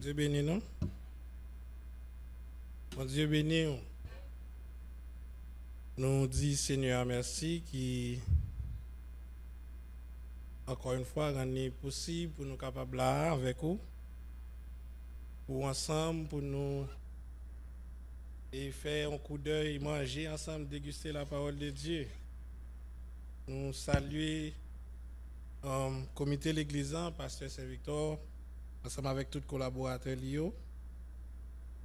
Dieu béni nous. Mon Dieu béni nous. Nous dit Seigneur merci qui encore une fois rend possible pour nous capables là avec vous pour ensemble pour nous et faire un coup d'œil, manger ensemble, déguster la parole de Dieu. Nous saluer comité l'église, pasteur Saint-Victor, ensemble avec tous les collaborateurs liés.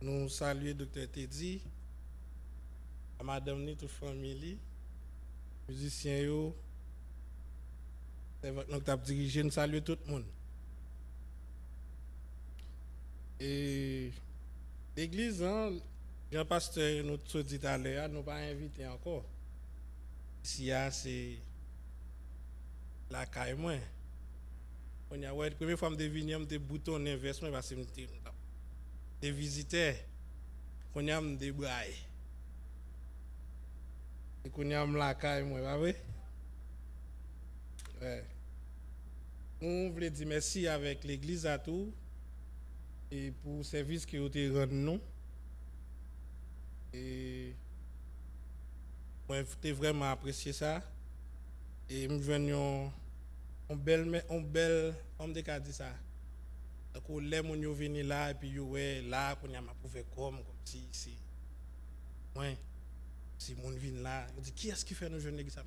Nous saluer docteur Teddy, à madame ni toute famille, musiciens yo, c'est votre nom qui a dirigé, nous saluer tout le monde. Et l'église, Jean-Pasteur nous a dit tout à l'heure, nous pas invité encore. Ici, c'est la caille moins. On a la première fois que je suis venu, je bouton d'investissement parce que des visiteurs. On a des brailles. Et qu'on a la caille moins, pas vrai? Ouais. On voulait dire merci avec l'église à tout et pour le service que vous avez rendu nous. Et moi, j'ai vraiment apprécié ça. Et nous venons on belle, on dit ça. Donc, les gens viennent là, et puis ouais, là, qu'on a prouvé comme si, ouais, si mon vient là, on dit qui est-ce qui fait nos jeunes l'église?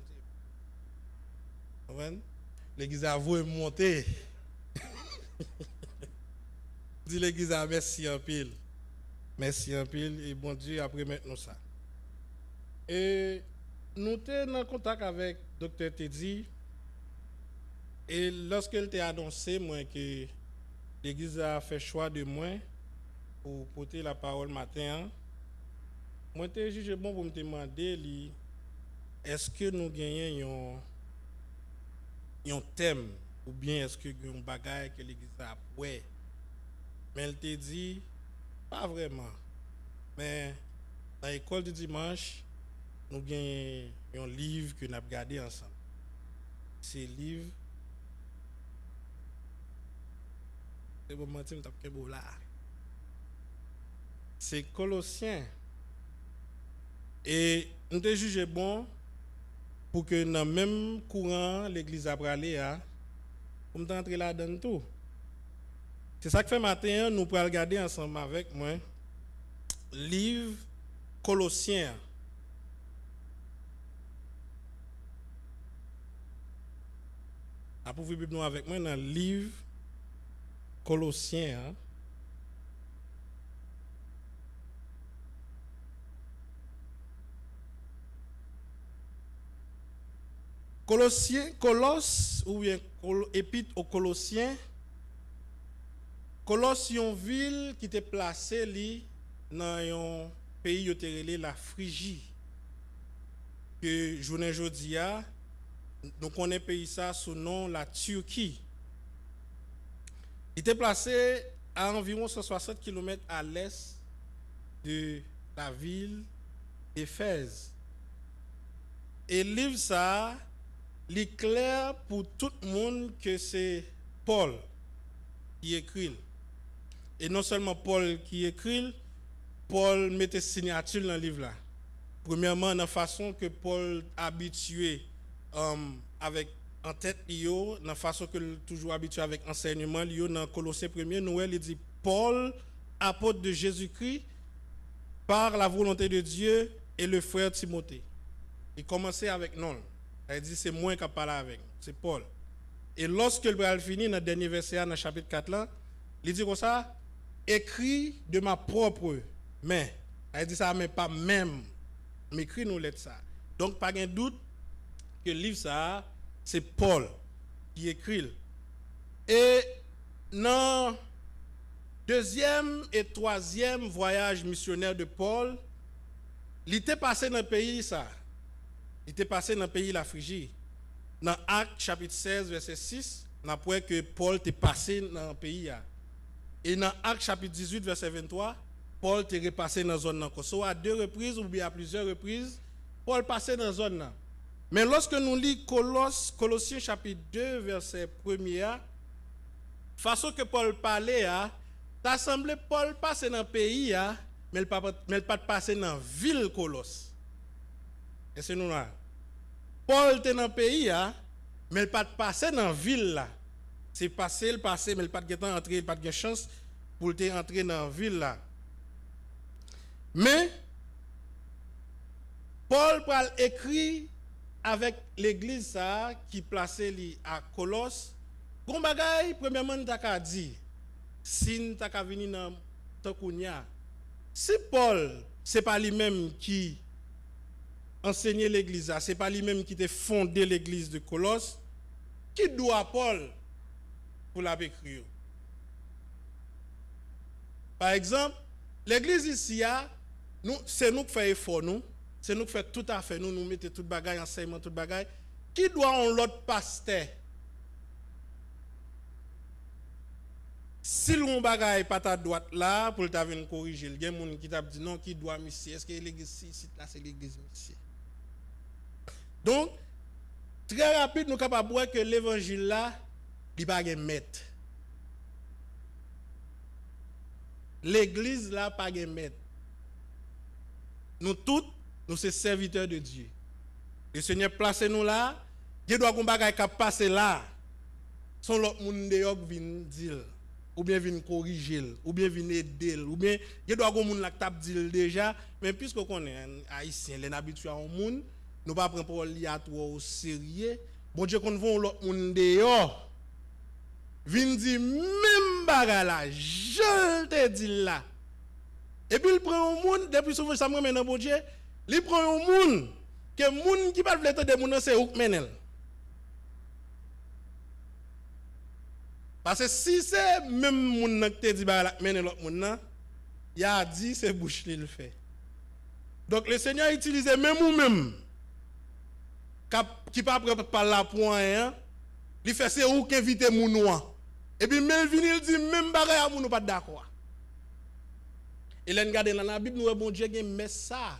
L'église a voué monter. Dit l'église a merci en pile. Merci en pile, et bon Dieu, après maintenant ça. Et nous sommes en contact avec Dr. Teddy. Et lorsqu'elle t'a annoncé moi, que l'église a fait choix de moi pour porter la parole matin, moi j'ai jugé bon pour me demander est-ce que nous gagnons un thème ou bien est-ce que nous un bagage que l'église a ouais. Mais elle t'a dit pas vraiment. Mais dans l'école du dimanche, nous gagnons un livre que nous avons gardé ensemble. C'est le livre. C'est bon, c'est Colossiens. Et nous avons jugé bon pour que dans le même courant, l'église a parlé, pour nous entrer là-dedans tout. C'est ça que fait matin, nous pourrons regarder ensemble avec moi, livre Colossiens. Vous pouvez nous avec moi dans le livre Colossiens. Colosse, ou bien épître aux Colossiens. Colosse, une ville qui était placée dans un pays qui était la Phrygie. Que journée aujourd'hui, nous connaissons pays ça sous nom la Turquie. Il était placé à environ 160 km à l'est de la ville d'Éphèse. Et le livre ça, il est clair pour tout le monde que c'est Paul qui écrit. Et non seulement Paul qui écrit, Paul mettait signature dans le livre là. Premièrement, dans la façon que Paul habitué avec en tête dans la façon que toujours habitué avec enseignement dans Colossiens 1er, Noël il dit Paul, apôtre de Jésus-Christ, par la volonté de Dieu et le frère Timothée. Il commençait avec non. Il dit c'est moi qui parle avec, c'est Paul. Et lorsque le bras finit dans le dernier verset dans le chapitre 4 là, il dit comme ça, écrit de ma propre main. Il dit ça mais pas même, mais écrit nous lettre ça. Donc pas de doute que le livre ça c'est Paul qui écrit. Et dans deuxième et troisième voyage missionnaire de Paul, il était passé dans le pays ça. Il était passé dans le pays la Phrygie. Dans Actes chapitre 16 verset 6, on apprend que Paul était passé dans le pays. Et dans Actes chapitre 18 verset 23, Paul était repassé dans la zone. Soit à 2 reprises ou bien à plusieurs reprises, Paul passait dans la zone. Mais lorsque nous lisons Colossiens chapitre 2 verset 1er, façon que Paul parlait, Ça semblait Paul passer dans le pays, mais il ne pas passer dans la ville Colosse. Et c'est nous là. Paul était dans le pays, mais il pas passer dans la ville là. C'est passé, mais il pas entrer, il pas de chance pour entrer dans la ville là. Mais Paul pral écrit avec l'église ça qui placé li à Colosse. Gon bagay premièrement t'as dit si t'as venu dans Tankounia. Si Paul c'est pas lui-même qui enseignait l'église, c'est pas lui-même qui a fondé l'église de Colosse, qui doit Paul pour la écrire. Par exemple, l'église ici c'est nous qui faisons effort nous. C'est nous qui faisons tout à fait, nous mettons tout bagaille, enseignement, tout bagaille. Qui doit en l'autre pasteur? Si l'on bagaille pas ta droite là, pour ta venir corriger, il y a des gens qui t'a dit non, qui doit monsieur, est-ce que l'église ici, là c'est l'église monsieur? Donc, très rapide, nous sommes capables de voir que l'évangile là, il n'y a pas de maître. L'église là, pas de maître. Nous tous, nous sommes serviteurs de Dieu. Le Seigneur place nous là, Dieu doit qu'on bagaille qui passer là. Son l'autre monde dehors vient dire ou bien vient corriger ou bien vient aider ou bien Dieu doit qu'on monde là qui dire déjà, mais puisque qu'on est haïtien, les habitués au monde, nous pas prendre parole li à toi au sérieux. Bon Dieu qu'on vont l'autre monde dehors. Vient dire même bagaille là, je te dis là. Et puis il prend un monde depuis souvent ça me mène dans bon Dieu. Il prend un monde que monde qui pas veut de monde c'est ou menel. Parce que si c'est même monde qui te dit bah menel l'autre monde il a dit c'est bouche li le fait. Donc le Seigneur utilise même ou même qui pas prêt par la point il fait c'est ou qui invite moun noir. Et puis même il dit même bagaille à moun pas d'accord. Et là, regardez dans la Bible, nous bon Dieu mais ça.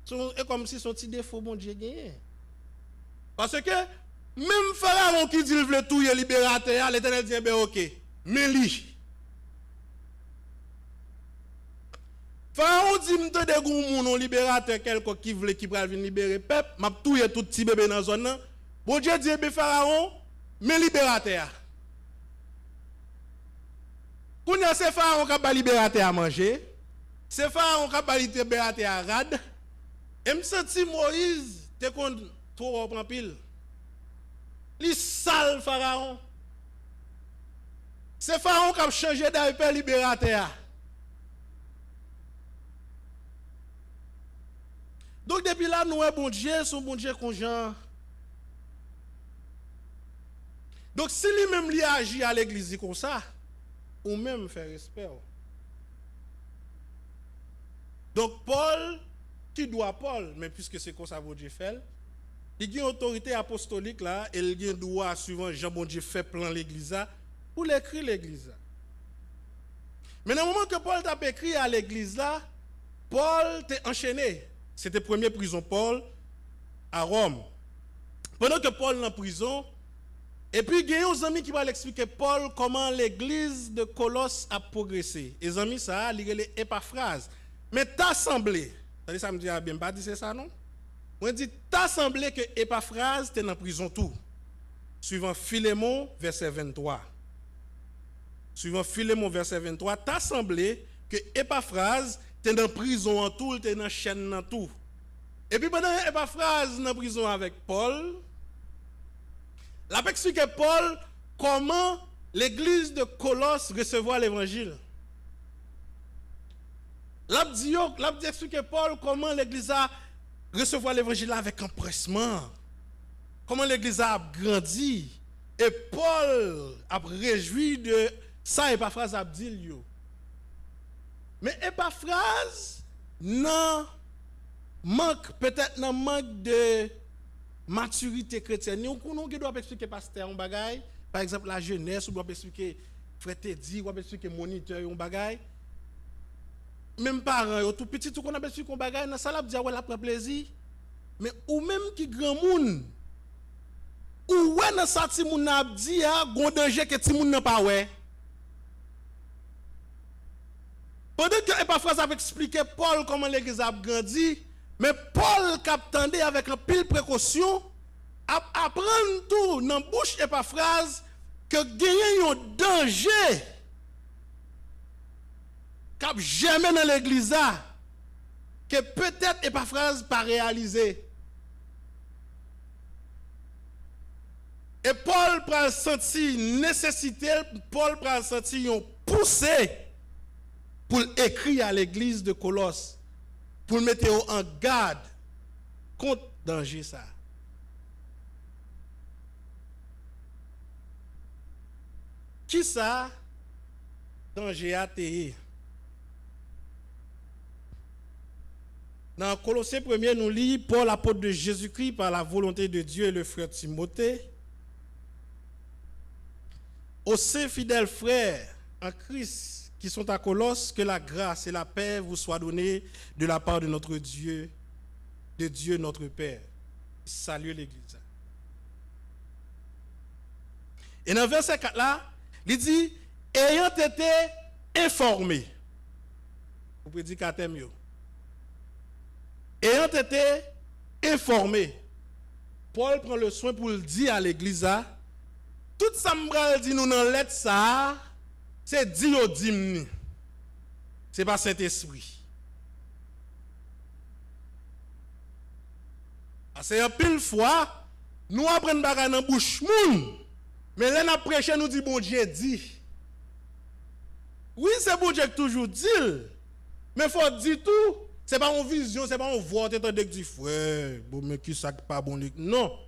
C'est comme si son petit défaut, bon Dieu gagne. Parce que même Pharaon qui dit qu'il veut tout libérateur, l'Éternel dit ben ok, mais lui. Pharaon dit m'te de goun mon libérateur quelqu'un qui veut qui va venir libérer peuple, m'a tout tout petit bébé dans zone là. Bon Dieu dit ben Pharaon, mais libérateur. Quand c'est Pharaon qui a libérateur à manger, c'est Pharaon qui a libérateur à rad. Et me senti Moïse, te kon trop en pile. Li sale Pharaon. C'est Pharaon qui a changé d'hyper libérateur. Donc depuis là, nous bon Dieu, son bon Dieu conjoint. Donc si lui-même lui agit à l'église comme ça, ou même faire respect. Donc Paul, qui doit Paul, mais puisque c'est comme ça que Dieu fait, il y a une autorité apostolique là, et il y a un droit suivant Jean bon Dieu fait plan l'église pour l'écrire l'église. Mais dans le moment que Paul t'a écrit à l'église là, Paul t'est enchaîné. C'était la première prison Paul à Rome. Pendant que Paul est en prison, et puis il y a des amis qui vont expliquer Paul comment l'église de Colosse a progressé. Les amis, ça, il y a les Épaphras. Mais t'as semblé, ça me dit bien pas dit c'est ça non? On dit t'as semblé que Épaphras était en prison tout. Suivant Philémon verset 23. Suivant Philémon verset 23, t'as semblé que Épaphras était en prison en tout, était dans chaîne en tout. Et puis pendant Épaphras en prison avec Paul, la explique Paul comment l'église de Colosse recevait l'évangile. L'a explique Paul comment l'église a recevoir l'évangile avec empressement. Comment l'église a grandi. Et Paul a réjoui de ça Épaphras a dit. Mais Épaphras non manque peut-être non manque de maturité chrétienne. Nous doit expliquer pasteur un bagay, par exemple la jeunesse, ou doit expliquer frère Teddy, ou doit expliquer moniteur un bagay. Même parents, tout petit tout qu'on a expliqué un bagay, dans ça la dire ouais la prend plaisir. Mais ou même qui grand monde ou ouais dans ça ti moun a dit a gon danger que ti moun nan pas ouais. Pendant que Epaphras a expliqué Paul comment l'église a grandi, mais Paul captendait avec un pile précaution apprendre tout dans bouche Epaphras que gagner un danger cap jamais dans l'église que peut-être Epaphras pas réalisé. Et Paul prend senti nécessité, Paul prend senti une poussée pour écrire à l'église de Colosse, pour mettre en garde contre danger ça. Qui ça danger a été? Dans Colossiens 1, nous lisons Paul, apôtre de Jésus-Christ, par la volonté de Dieu et le frère Timothée, aux saints fidèles frères en Christ qui sont à Colosse, que la grâce et la paix vous soient données de la part de notre Dieu, de Dieu notre Père. Salut l'Église. Et dans le verset 4 là, il dit, ayant été informés, vous prédicatez mieux, ayant été informés, Paul prend le soin pour le dire à l'Église, tout ça m'bral dit nous dans lettre ça, c'est dit au dimni. C'est pas Saint-Esprit. C'est un pile fois, nous apprenons bagarre dans bouche moun, mais là n'a prêché nous dit bon Dieu dit. Oui, c'est bon Dieu qui toujours dit, mais faut dire tout, c'est pas une vision, c'est pas une voix tête de dit frère, bon mais qui ça pas bon non.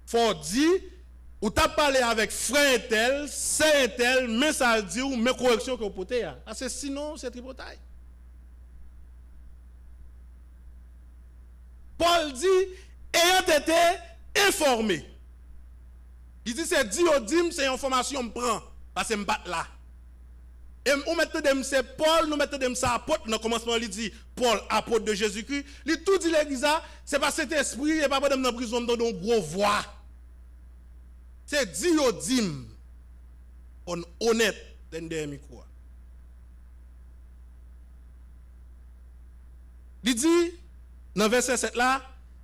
Faut dire ou t'as parlé avec frère tel, sœur tel, mais ça dit ou mes corrections que vous portez. Parce que sinon, c'est tripotaille. Paul dit, ayant été informé. Il dit, c'est dit au dim, c'est information que je prends. Parce que je me bats là. Et on met de c'est Paul, nous mettons de ça apôtre. Dans le commencement, il dit, Paul, apôtre de Jésus-Christ. Il tout dit l'église, c'est pas cet esprit, et pas dans la prison, dans une grosse voix. C'est dit au dim, on honnête dans le micro. Il dit, dans le verset 7 là,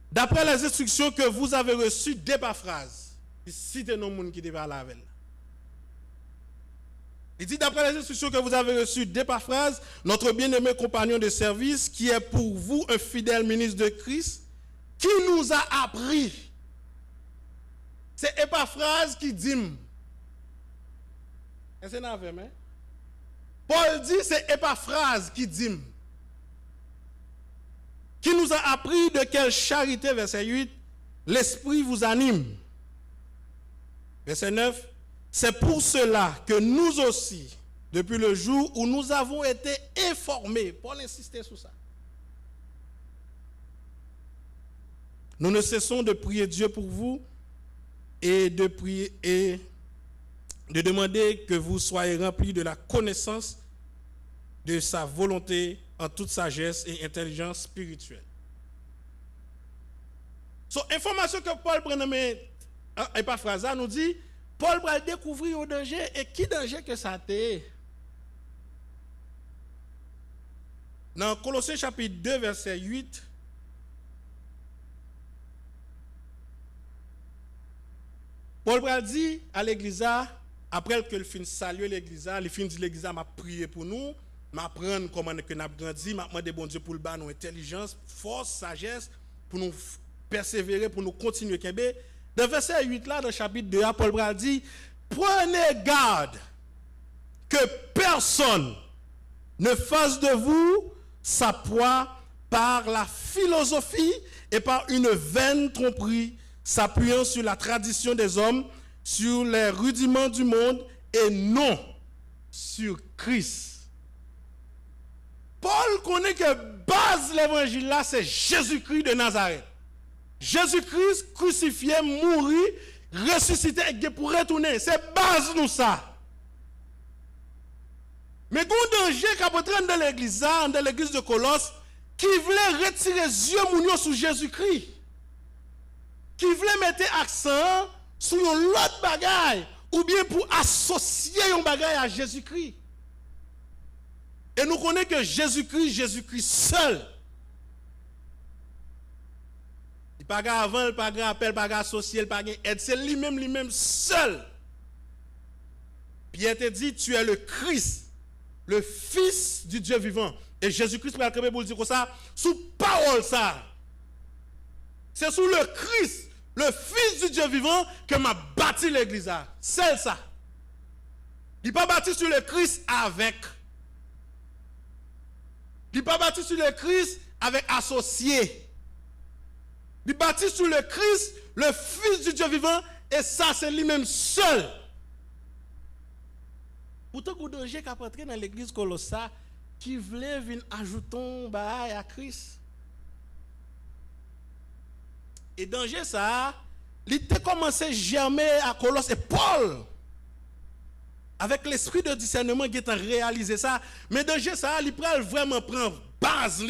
d'après les instructions que vous avez reçues d'Epaphras, il cite nos gens qui étaient là avec. Il dit, d'après les instructions que vous avez reçues d'Epaphras, notre bien-aimé compagnon de service, qui est pour vous un fidèle ministre de Christ, qui nous a appris. C'est Epaphras qui dit. Est-ce que vous avez vu? Paul dit, c'est Epaphras qui dit. Qui nous a appris de quelle charité, verset 8, l'Esprit vous anime. Verset 9, c'est pour cela que nous aussi, depuis le jour où nous avons été informés, Paul insistait sur ça, nous ne cessons de prier Dieu pour vous et de prier et de demander que vous soyez remplis de la connaissance de sa volonté en toute sagesse et intelligence spirituelle. Information que Paul prend Epaphras nous dit, Paul va découvrir au danger et qui danger que ça t'est. Dans Colossiens chapitre 2 verset 8, Paul va dire à l'église, après que le fin saluer l'église, le fin dit l'église m'a prié pour nous, m'apprendre comment que nous avons grandi, m'a demandé bon Dieu pour le bas nous intelligence, force, sagesse pour nous persévérer, pour nous continuer. Dans verset 8 là, dans le chapitre 2, Paul va dire, prenez garde que personne ne fasse de vous sa proie par la philosophie et par une vaine tromperie, s'appuyant sur la tradition des hommes, sur les rudiments du monde et non sur Christ. Paul connaît que base de l'évangile là, c'est Jésus-Christ de Nazareth. Jésus-Christ crucifié, mouru, ressuscité et pour retourner. C'est base nous ça. Mais quand danger qui est dans l'église de Colosse, qui voulait retirer les yeux mounions sur Jésus-Christ. qui voulait mettre accent sur l'autre bagaille ou bien pour associer un bagaille à Jésus-Christ. Et nous connaissons que Jésus-Christ seul. Il n'y a pas avant, il n'y a pas appel, il n'y a pas associé, il n'y a pas aide. C'est lui-même seul. Pierre te dit, tu es le Christ, le Fils du Dieu vivant. Et Jésus-Christ va le pour dire comme ça, sous parole ça. C'est sous le Christ, le Fils du Dieu vivant, que m'a bâti l'église. C'est ça. Il n'est pas bâti sur le Christ avec. Il n'est pas bâti sur le Christ avec associé. Il est bâti sur le Christ, le Fils du Dieu vivant, et ça, c'est lui-même seul. Pourtant, il y a des gens qui sont entrés dans l'église colossale qui voulaient venir ajouter un bail à Christ. Et danger ça, il a commencé à germer à Colosse et Paul. Avec l'esprit de discernement qui est réalisé ça. Mais danger ça, il peut vraiment prendre base,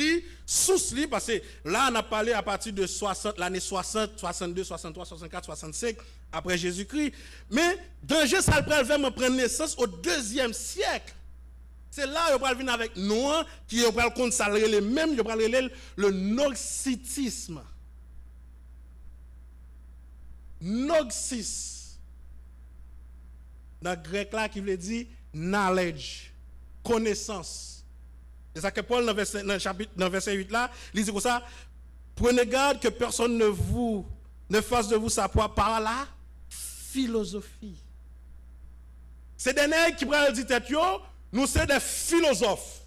source, parce que là, on a parlé à partir de l'année 60, 62, 63, 64, 65, après Jésus-Christ. Mais danger ça, il peut vraiment prendre naissance au 2e siècle. C'est là qu'il va venir avec Noah, qui va consacrer les mêmes, il va le gnosticisme. Gnosis. Dans le grec là, qui veut dire knowledge, connaissance. C'est ça que Paul, dans le verset 8 là, il dit comme ça, prenez garde que personne ne fasse de vous sa proie par la philosophie. C'est des nègres qui prennent le tête, nous sommes des philosophes.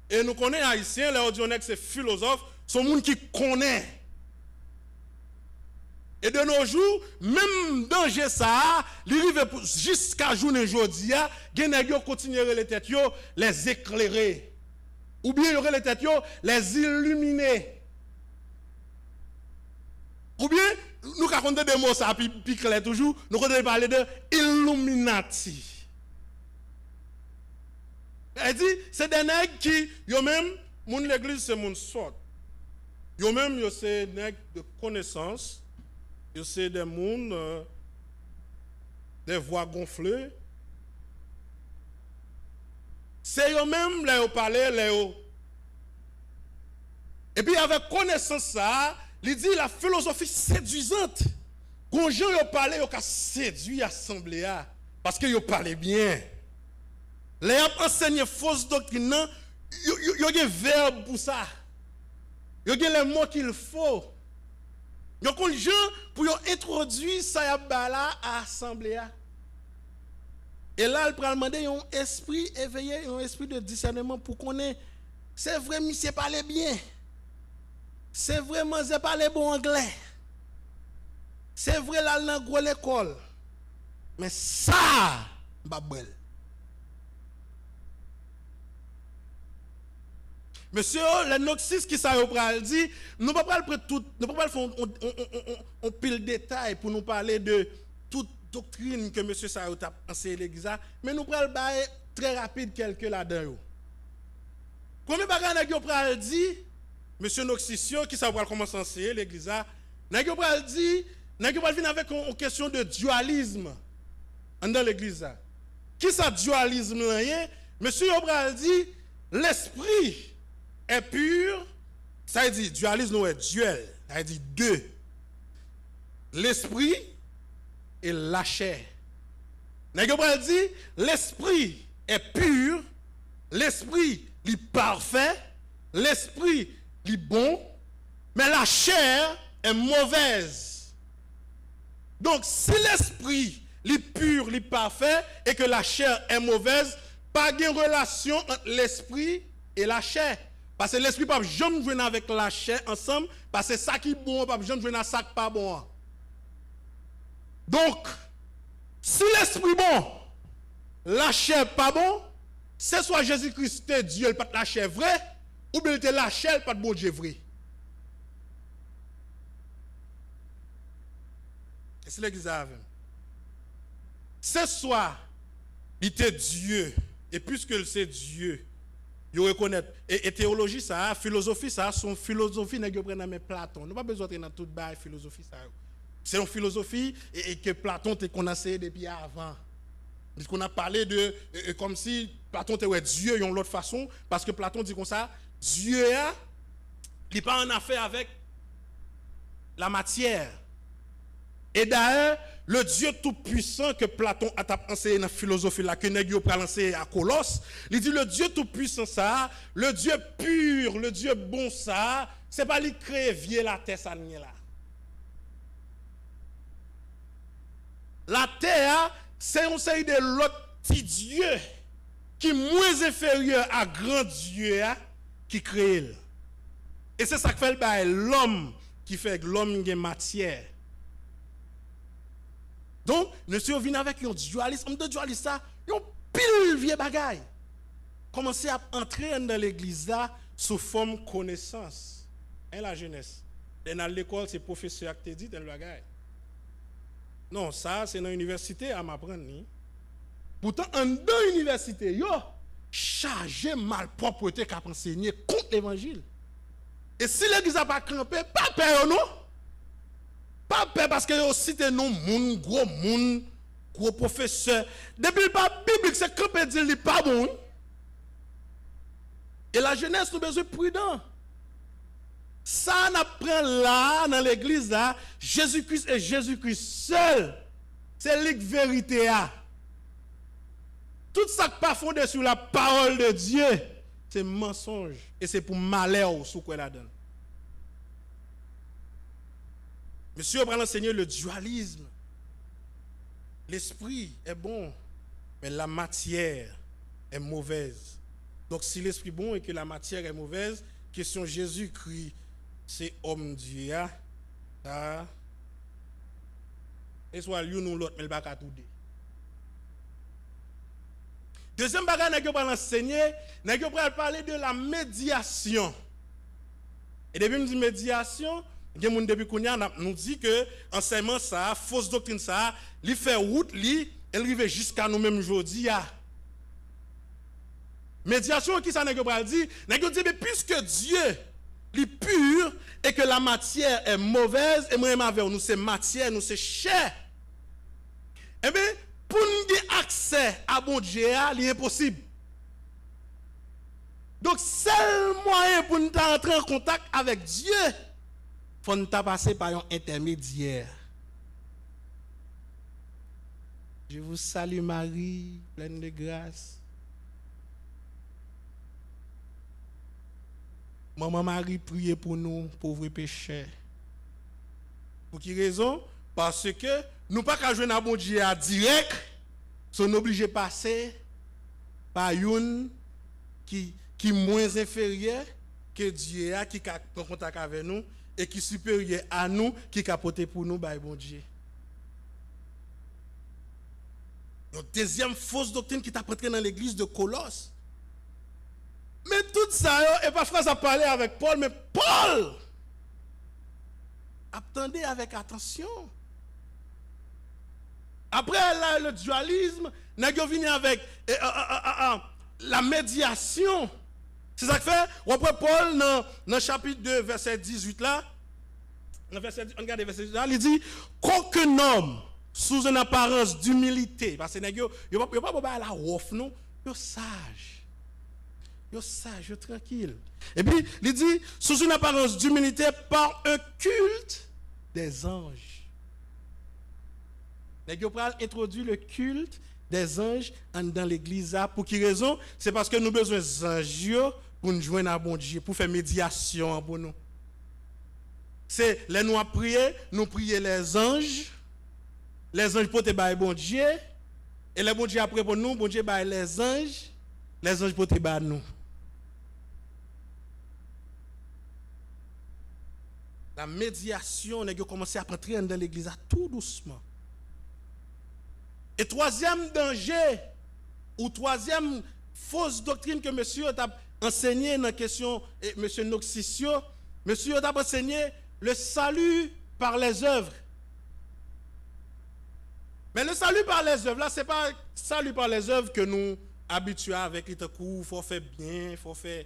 Et nous connaissons les Haïtiens, les Audionèques, c'est philosophes, sont des gens qui connaissent. Et de nos jours, même danger ça, jusqu'à journée aujourd'hui, les gens continuent les têtes, les éclairer. Ou bien les têtes, les illuminer. Ou bien, nous racontons des mots, ça pique clair toujours, nous continuons parler de Illuminati. Elle dit, c'est des nègres qui, yo même, mon l'église, c'est mon sort. Yo même, yo c'est des nègres de connaissance. C'est des gens, des voix gonflées. C'est eux-mêmes, les parler, les. Et puis, avec connaissance, ça, il dit la philosophie séduisante. Quand les gens parlent, ils ont séduit l'assemblée. Parce qu'ils parlent bien. Les gens enseignent fausse doctrine, ils ont des verbes pour ça. Ils ont les mots qu'il faut. Donc, les gens, pour introduire ça à l'assemblée. Et là, il peut demander un esprit éveillé, un esprit de discernement pour qu'on ait. C'est vrai, monsieur parle bien. C'est vraiment, c'est parle bon anglais. C'est vrai, là, dans l'école. Mais ça, babel. Monsieur, les noxis qui ça dit, nous ne pouvons pas faire tout, nous ne pouvons pas faire un pile de détails pour nous parler de toute doctrine que monsieur ça a enseigné l'église, mais nous pouvons parler très rapide quelques là-dedans. Combien de bagages nous pouvons dire, monsieur Noxisio, qui ça va commencer à enseigner l'église, nous pouvons dire, nous pouvons venir avec une question de dualisme dans l'église. Qui ça dualisme là? Monsieur Obral dit, l'esprit est pur, ça veut dire dualisme est duel, ça veut dire deux. L'esprit et la chair. Nègre dit l'esprit est pur, l'esprit est parfait, l'esprit est bon, mais la chair est mauvaise. Donc si l'esprit est pur, est parfait et que la chair est mauvaise, pas de relation entre l'esprit et la chair. Parce que l'esprit ne peut jamais jouer avec la chair ensemble, parce que ça qui est bon, ne peut jamais jouer avec ça qui n'est pas bon. Donc, si l'esprit est bon, la chair n'est pas bon, c'est soit Jésus-Christ est Dieu, pas la chair vraie, ou bien il la chair, pas de bon Dieu vrai. Et c'est l'église avec. C'est soit il était Dieu, et puisque c'est Dieu, Ils reconnaissent. Et théologie, ça, philosophie, ça, son philosophie, n'est pas dans Platon. Nous pas besoin d'entrer dans toute balle philosophie, ça. C'est une philosophie et que Platon te connaissait depuis avant. Puisqu'on a parlé de, comme si Platon était Dieu d'une autre façon, parce que Platon dit comme ça, Dieu, il n'est pas en affaire avec la matière. Et d'ailleurs, le Dieu tout-puissant que Platon a enseigné dans la philosophie, là, que Négio a enseigné à Colosse, il dit le Dieu tout-puissant, ça, le Dieu pur, le Dieu bon, ça, c'est pas lui créer vieux la terre, ça n'est là. La terre, c'est un série de l'autre petit Dieu qui est moins inférieur à grand Dieu qui crée. Et c'est ça que fait l'homme qui fait que l'homme a matière. Donc, monsieur vient avec un dualisme. De dualisme, ça, un pile vieux bagaille. Commencez à entrer dans l'église là sous forme connaissance. Et la jeunesse. Et dans l'école, c'est professeur qui te dit dans le bagaille. Non, ça, c'est dans l'université à m'apprendre. Pourtant, en deux universités, yo, chargé malpropreté qu'a enseigné contre l'évangile. Et si l'église n'a pas crampé, pas peur, non? Pas peur parce que yo cité non moun, gros professeur. Depuis le pas biblique, c'est crampé dit li pas bon. Et la jeunesse, nous besoin prudent. Ça n'apprend là, dans l'église, là, Jésus-Christ et Jésus-Christ seul. C'est la vérité. Tout ça qui pas fondé sur la parole de Dieu, c'est mensonge. Et c'est pour malheur sous quoi la donne. Monsieur va enseigner le dualisme. L'esprit est bon, mais la matière est mauvaise. Donc si l'esprit est bon et que la matière est mauvaise, question Jésus-Christ, c'est homme Dieu, ça. Et soit l'un ou l'autre, mais le bac à tout dire. Deuxième bagage, nous allons enseigner, nous allons parler de la médiation. Et depuis que nous disons médiation, nous dit que enseignement ça, fausse doctrine ça, il fait route, il arrive jusqu'à nous-mêmes aujourd'hui. Médiation, qui ça nous dit? Nous dit, mais puisque Dieu est pur et que la matière est mauvaise, et moi avec nous, c'est matière, nous c'est chair. Eh bien, pour nous avoir accès à bon Dieu, c'est impossible. Donc, seul moyen pour nous entrer en contact avec Dieu, il faut nous passer par un intermédiaire. Je vous salue Marie, pleine de grâce. Maman Marie, priez pour nous, pauvres pécheurs. Pour quelle raison? Parce que nous ne pouvons pas jouer dans bon Dieu direct, nous sommes obligés de passer par une qui est moins inférieure que Dieu, qui a en contact avec nous, et qui est supérieur à nous, qui a porté pour nous, par bon Dieu. Une deuxième fausse doctrine qui t'a prêté dans l'église de Colosse. Mais tout ça, et parfois ça parlait avec Paul, mais Paul, attendez avec attention. Après là, le dualisme, nous avons venu avec la médiation. C'est ça que fait, après Paul, dans le chapitre 2, verset 18 là, on regarde verset 18 là, il dit, qu'aucun homme, sous une apparence d'humilité, parce que il n'y a pas la rof, non, il est sage. Il est sage, tranquille. Et puis, il dit, sous une apparence d'humilité, par un culte des anges. Les gens introduit le culte des anges dans l'église. Pour quelle raison? C'est parce que nous avons besoin des anges pour nous joindre à bon Dieu, pour faire médiation pour nous. C'est les nous prier, nous prier les anges pour te bailler bon Dieu, et les bon Dieu après pour nous, bon Dieu baille les anges pour te bailler nous. La médiation, nous avons commencé à entrer dans l'église tout doucement. Et troisième danger, ou troisième fausse doctrine que monsieur a enseigné dans la question, et monsieur Noxisio, monsieur a enseigné le salut par les œuvres. Mais le salut par les œuvres, là, ce n'est pas salut par les œuvres que nous habitué avec les cours, il faut faire bien, il faut faire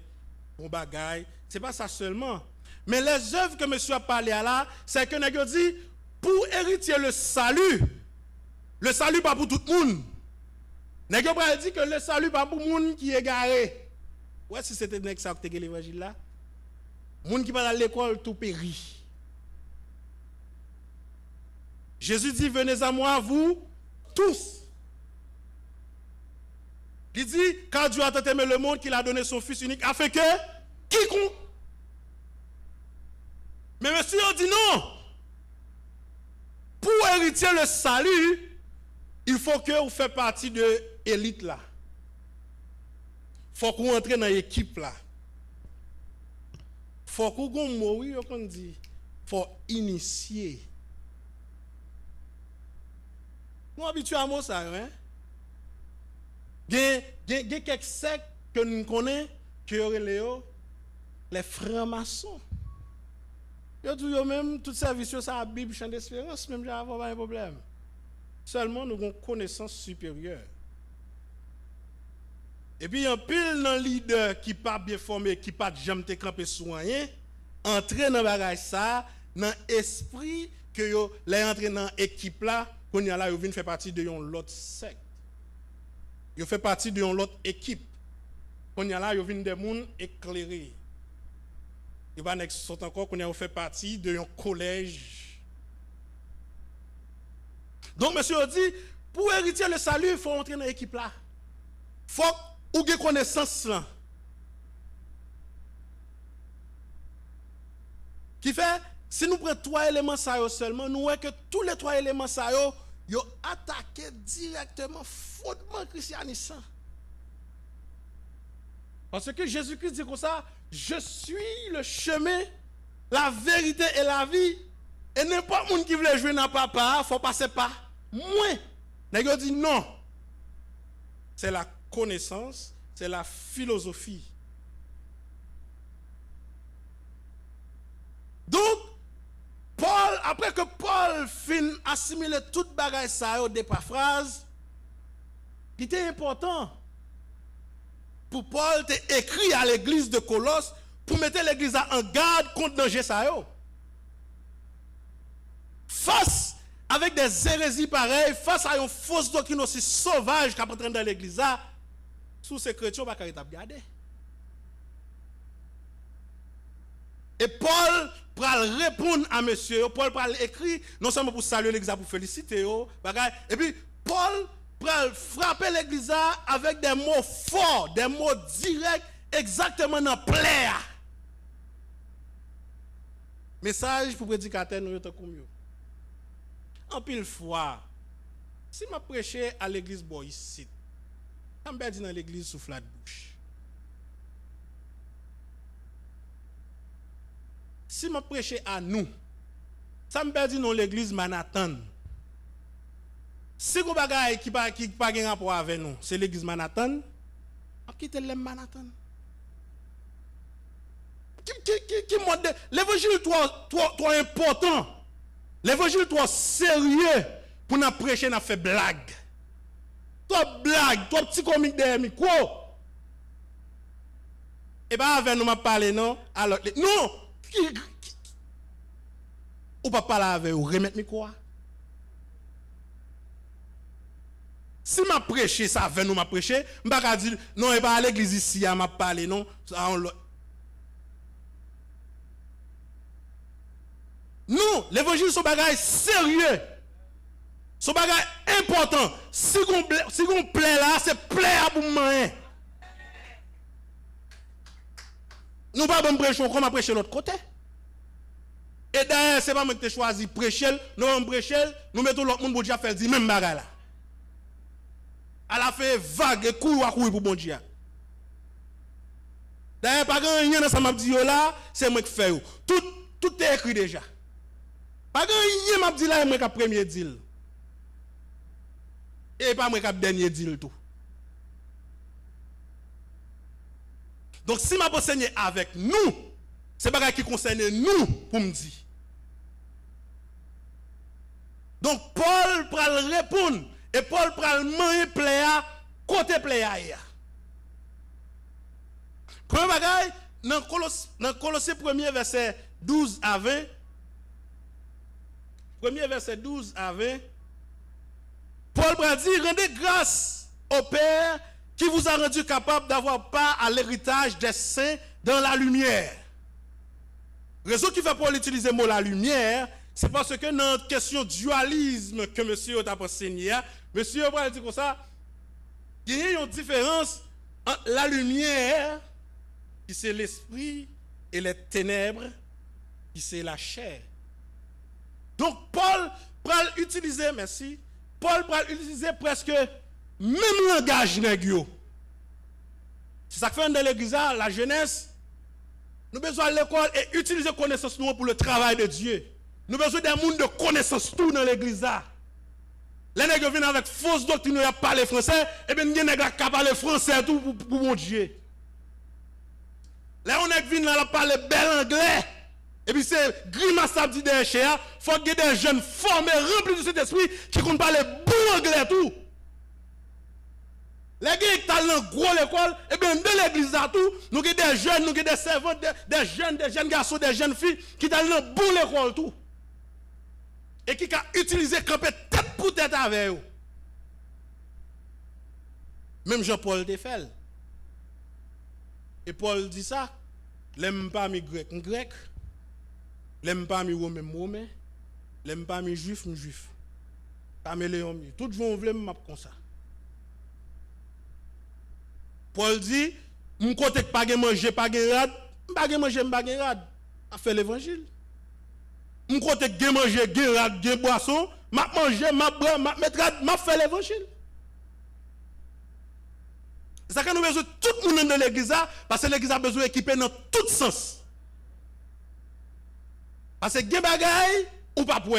bon bagaille. Ce n'est pas ça seulement. Mais les œuvres que monsieur a parlé là, c'est que nous dit, pour hériter le salut pas pour tout le monde. Nous avons dit que le salut pas pour le monde qui est égaré. Ouais, si c'était ça que l'évangile là. Le monde qui va à l'école, tout périt. Jésus dit, venez à moi, vous tous. Il dit, car Dieu a tant aimé le monde qu'il a donné son Fils unique, afin que quiconque. Mais monsieur a dit non. Pour hériter le salut, il faut que vous fassiez partie de l'élite là. Il faut que vous entrez dans l'équipe là. Il faut que vous mourir, comme on dit. Il faut initier. Nous habitués à moi ça, hein? Il y a quelques sectes que nous connaissons, qui sont les francs-maçons. Yo tout même tout service ça la Bible chant d'espérance même j'avais pas de problème. Seulement nous avons connaissance supérieure. Et puis un pile dans leader qui pas bien formé, qui pas jamais te camper sur rien, entrer dans bagage ça, dans esprit que yo les entrer dans équipe là, qu'on y a là yo vinn faire partie de une autre secte. Yo fait partie de une autre équipe. Qu'on y a là yo vinn des monde éclairés. Il va sont encore qu'on a fait partie d'un collège. Donc, monsieur a dit, pour hériter le salut, il faut entrer dans l'équipe là. Il faut ou une connaissance là. Qui fait, si nous prenons 3 éléments ça seulement, nous voyons que tous les 3 éléments ça ils ont attaqué directement fondement christianisme. Parce que Jésus-Christ dit comme ça, je suis le chemin, la vérité et la vie. Et n'importe qui qui veut jouer dans papa, il faut passer par moi. N'a dit non. C'est la connaissance, c'est la philosophie. Donc, Paul, après que Paul fin assimiler toute bagaille ça au départ phrase, il était important. Pour Paul, tu écrit à l'église de Colosse pour mettre l'église en garde contre danger ça. Face avec des hérésies pareilles, face à une fausse doctrine aussi sauvage qui est dans l'église, sous ces chrétiens, on va garder. Et Paul va répondre à monsieur, Paul va écrire, non seulement pour saluer l'église, pour féliciter, et puis Paul va frapper l'église avec des mots forts, des mots directs, exactement dans le plaie. Message pour prédicateur, nous sommes comme en pile fois, si je prêche à l'église ici, je vais dire dans l'église sous flat bouche. Si je prêche à nous, ça me dit dans l'église Manhattan. Si vous avez qui n'a pas de rapport avec nous, c'est l'église Manhattan, on quitte le Manhattan. Qui montre l'évangile trop important. L'évangile trop sérieux pour nous prêcher, nous faire blague. Trop blague, trop petit comique derrière le micro. Et bien avec nous, je parle non. Alors, non! Ou pas parler avec vous, remettre le micro. Si je prêche ça avec nous, je prêche, je ne vais pas dire non, et pas à l'église ici, je parle non. Non, l'évangile c'est un bagage sérieux. C'est un bagage important. Si on plaît là, c'est plaît à vous manger. Nous ne pouvons pas prêcher comme on prêche de l'autre côté. Et d'ailleurs, ce n'est pas moi qui ai choisi de prêcher, nous on prêche, nous mettons l'autre monde pour dire faire même bagage là. Elle a fait vague et courir pour bon Dieu. D'ailleurs, pas grand-chose dans ça m'a dit là, c'est moi qui fais. Tout est écrit déjà. Pas grand-chose m'a dit là, moi qui premier deal. Et pas moi qui dernier deal tout. Donc si m'a enseigné avec nous, c'est pas qui concerne nous pour me dire. Donc Paul pral répondre et Paul pral manger pléa côté pléa. Premier bagaille, dans Colossiens 1er verset 12 à 20, premier verset 12 à 20, Paul va dire, rendez grâce au Père qui vous a rendu capable d'avoir part à l'héritage des saints dans la lumière. Raison qui fait Paul utiliser le mot la lumière, c'est parce que dans notre question dualisme que monsieur a enseigné, monsieur va dire comme ça, il y a une différence entre la lumière, qui c'est l'esprit, et les ténèbres, qui c'est la chair. Donc Paul va utiliser, merci, Paul va utiliser presque même langage négio. C'est ça que fait dans l'église, la jeunesse. Nous avons besoin de l'école et utiliser connaissance nous pour le travail de Dieu. Nous avons besoin d'un monde de connaissance tout dans l'église. Les nègres viennent avec fausse doctrine, ils parlent français, et bien les nègres qui parlent français tout pour mon Dieu. Là, on est venu là parler bel anglais. Et puis c'est grimace à dire des chers, il faut qu'il y ait des jeunes formés, remplis de cet esprit, qui comptent parler bon anglais tout. Les gens qui sont dans gros l'école, et bien dans l'église à tout, nous avons des jeunes, nous avons des servants, des jeunes garçons, des jeunes filles qui sont dans bon l'école tout. Et qui ont utilisé camper tête pour tête avec eux. Même Jean-Paul te fait. Et Paul dit ça, l'aime pas mi grec, l'aime pas mi romain, l'aime pas mi juif, caméléon mi. Tout vont vle m'a comme ça. Paul dit, mon côté pas manger, pas rad, pas manger, pas rad. A fait l'évangile. Mon côté manger, rad, boisson, m'a manger, m'a boire, m'a fait l'évangile. C'est ça que nous avons besoin de tout le monde dans l'église, parce que l'église a besoin d'équiper dans tout sens. Parce que les bagailles ou pas pour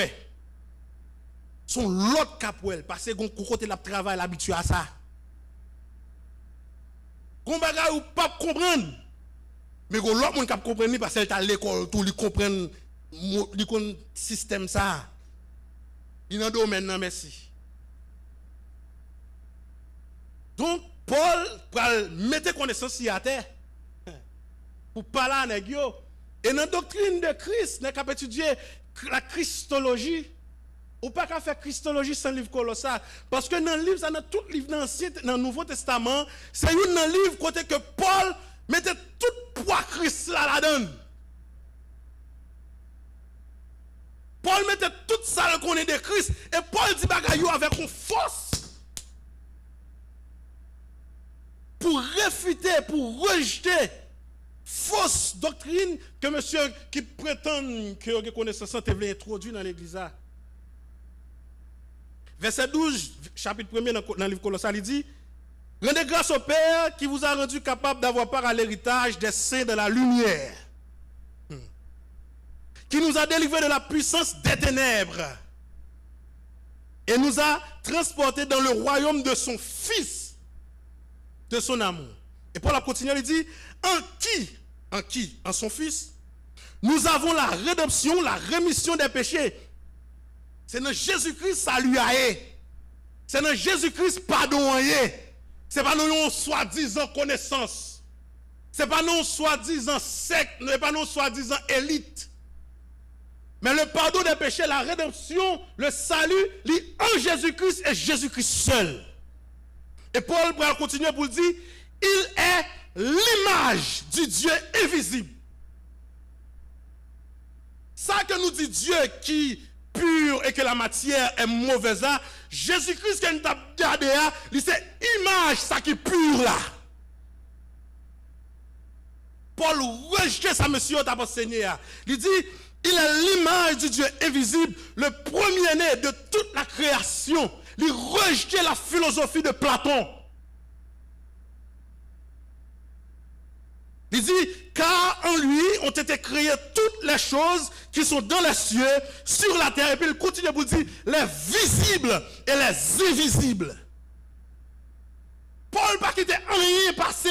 sont l'autre cap pour parce que côté la travail l'habitué à ça. Gon bagaille ou pas comprendre. Mais gon l'autre monde qui comprendre parce qu'il est à l'école tout il comprend le système ça. Il dans domaine non merci. Donc Paul va mettre connaissance à terre pour parler à nèg yo. Et dans la doctrine de Christ, nous avons étudié la Christologie. Ou pas qu'à faire Christologie sans livre colossal. Parce que dans le livre, dans tout livre dans le Nouveau Testament, c'est un livre côté que Paul mettait tout poids Christ là-dedans. Paul mettait tout ça qu'on est de Christ. Et Paul dit bagaille avec une force. Pour réfuter, pour rejeter fausse doctrine que monsieur qui prétend que connaissance te veut introduire dans l'église. Verset 12, chapitre 1er dans le livre Colossal, il dit, rendez grâce au Père qui vous a rendu capable d'avoir part à l'héritage des saints de la lumière, qui nous a délivrés de la puissance des ténèbres et nous a transportés dans le royaume de son Fils, de son amour. Et Paul a continué, il dit, en son Fils, nous avons la rédemption, la rémission des péchés. C'est dans Jésus-Christ salut à eux. C'est dans Jésus-Christ pardon à eux. C'est pas nous soi-disant connaissance. C'est pas nous soi-disant secte, c'est pas nous soi-disant élite. Mais le pardon des péchés, la rédemption, le salut, lit en Jésus-Christ et Jésus-Christ seul. Et Paul va continuer pour dire, il est l'image du Dieu invisible. Ça que nous dit Dieu qui pur et que la matière est mauvaise, Jésus-Christ qui nous a gardé, c'est image ça qui est pur là. Paul rejette ça, monsieur, t'a enseigné. Il dit, il est l'image du Dieu invisible, le premier-né de toute la création. Il rejette la philosophie de Platon. Il dit, car en lui ont été créées toutes les choses qui sont dans les cieux, sur la terre. Et puis il continue pour dire, les visibles et les invisibles. Paul pas quitter rien passé.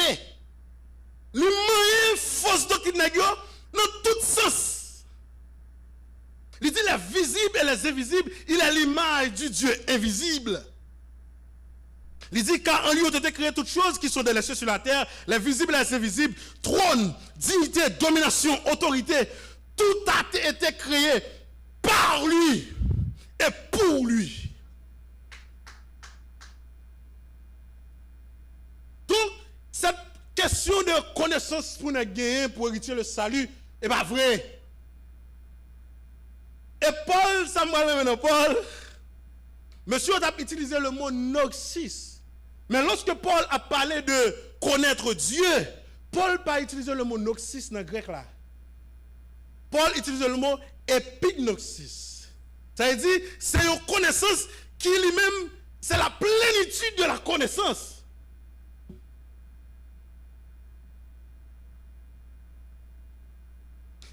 Le moyen fausse doctrine dans tout sens. Il dit les visibles et les invisibles, il est l'image du Dieu invisible. Il dit, car en lui ont été créées toutes choses qui sont dans les cieux sur la terre, les visibles et les invisibles, trône, dignité, domination, autorité. Tout a été créé par lui et pour lui. Donc, cette question de connaissance pour nous gagner, pour hériter le salut, n'est pas vrai. Et Paul, ça m'a Paul, monsieur a utilisé le mot noxis. Mais lorsque Paul a parlé de connaître Dieu, Paul n'a pas utilisé le mot noxis dans le grec là. Paul utilise le mot epignoxis. Ça veut dire, c'est une connaissance qui lui-même, c'est la plénitude de la connaissance.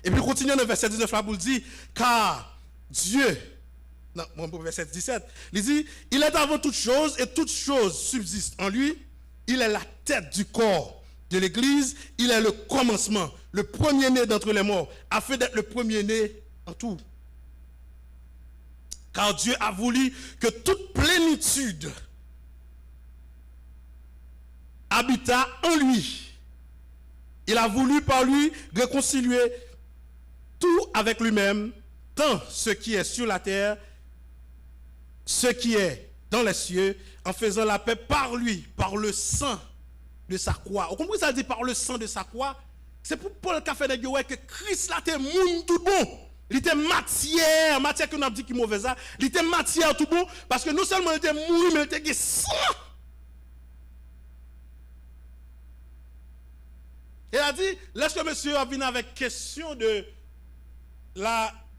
Et puis, continuons dans le verset 19 là pour dire, car Dieu, non, verset 17, il dit, il est avant toute chose et toute chose subsiste en lui. Il est la tête du corps de l'Église. Il est le commencement, le premier-né d'entre les morts, afin d'être le premier-né en tout. Car Dieu a voulu que toute plénitude habitât en lui. Il a voulu par lui réconcilier tout avec lui-même, tant ce qui est sur la terre, ce qui est dans les cieux, en faisant la paix par lui, par le sang de sa croix. Vous comprenez ça dit par le sang de sa croix? C'est pour Paul qui a fait des guerres que Christ là était moun tout bon. Il était matière que nous avons dit qui est mauvais ça. Il était matière tout bon parce que non seulement il était mou, mais il était sang. Il a dit, lorsque monsieur a venu avec question de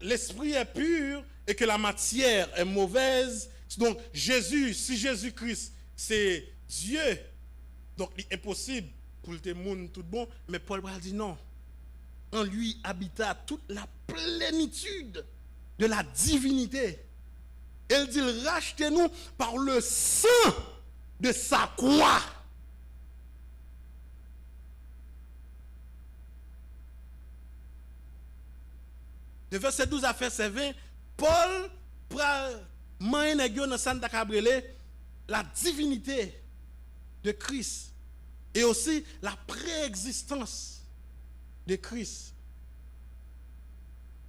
l'esprit est pur et que la matière est mauvaise, donc Jésus, si Jésus-Christ c'est Dieu, donc il est impossible pour le monde tout bon, mais Paul a dit non. En lui habita toute la plénitude de la divinité. Il dit, rachetez-nous par le sang de sa croix. De verset 12 à verset 20, Paul prend la divinité de Christ et aussi la préexistence de Christ.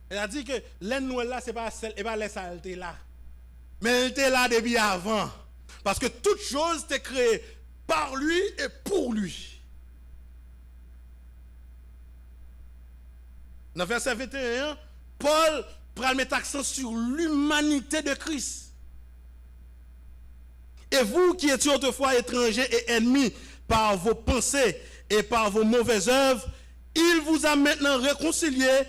Elle a dit que l'ennoi là, c'est pas celle, et pas laisse elle était là. Mais elle était là depuis avant. Parce que toute chose était créée par lui et pour lui. Dans verset 21, Paul prend mettre accent sur l'humanité de Christ. Et vous qui étiez autrefois étrangers et ennemis par vos pensées et par vos mauvaises œuvres, il vous a maintenant réconciliés.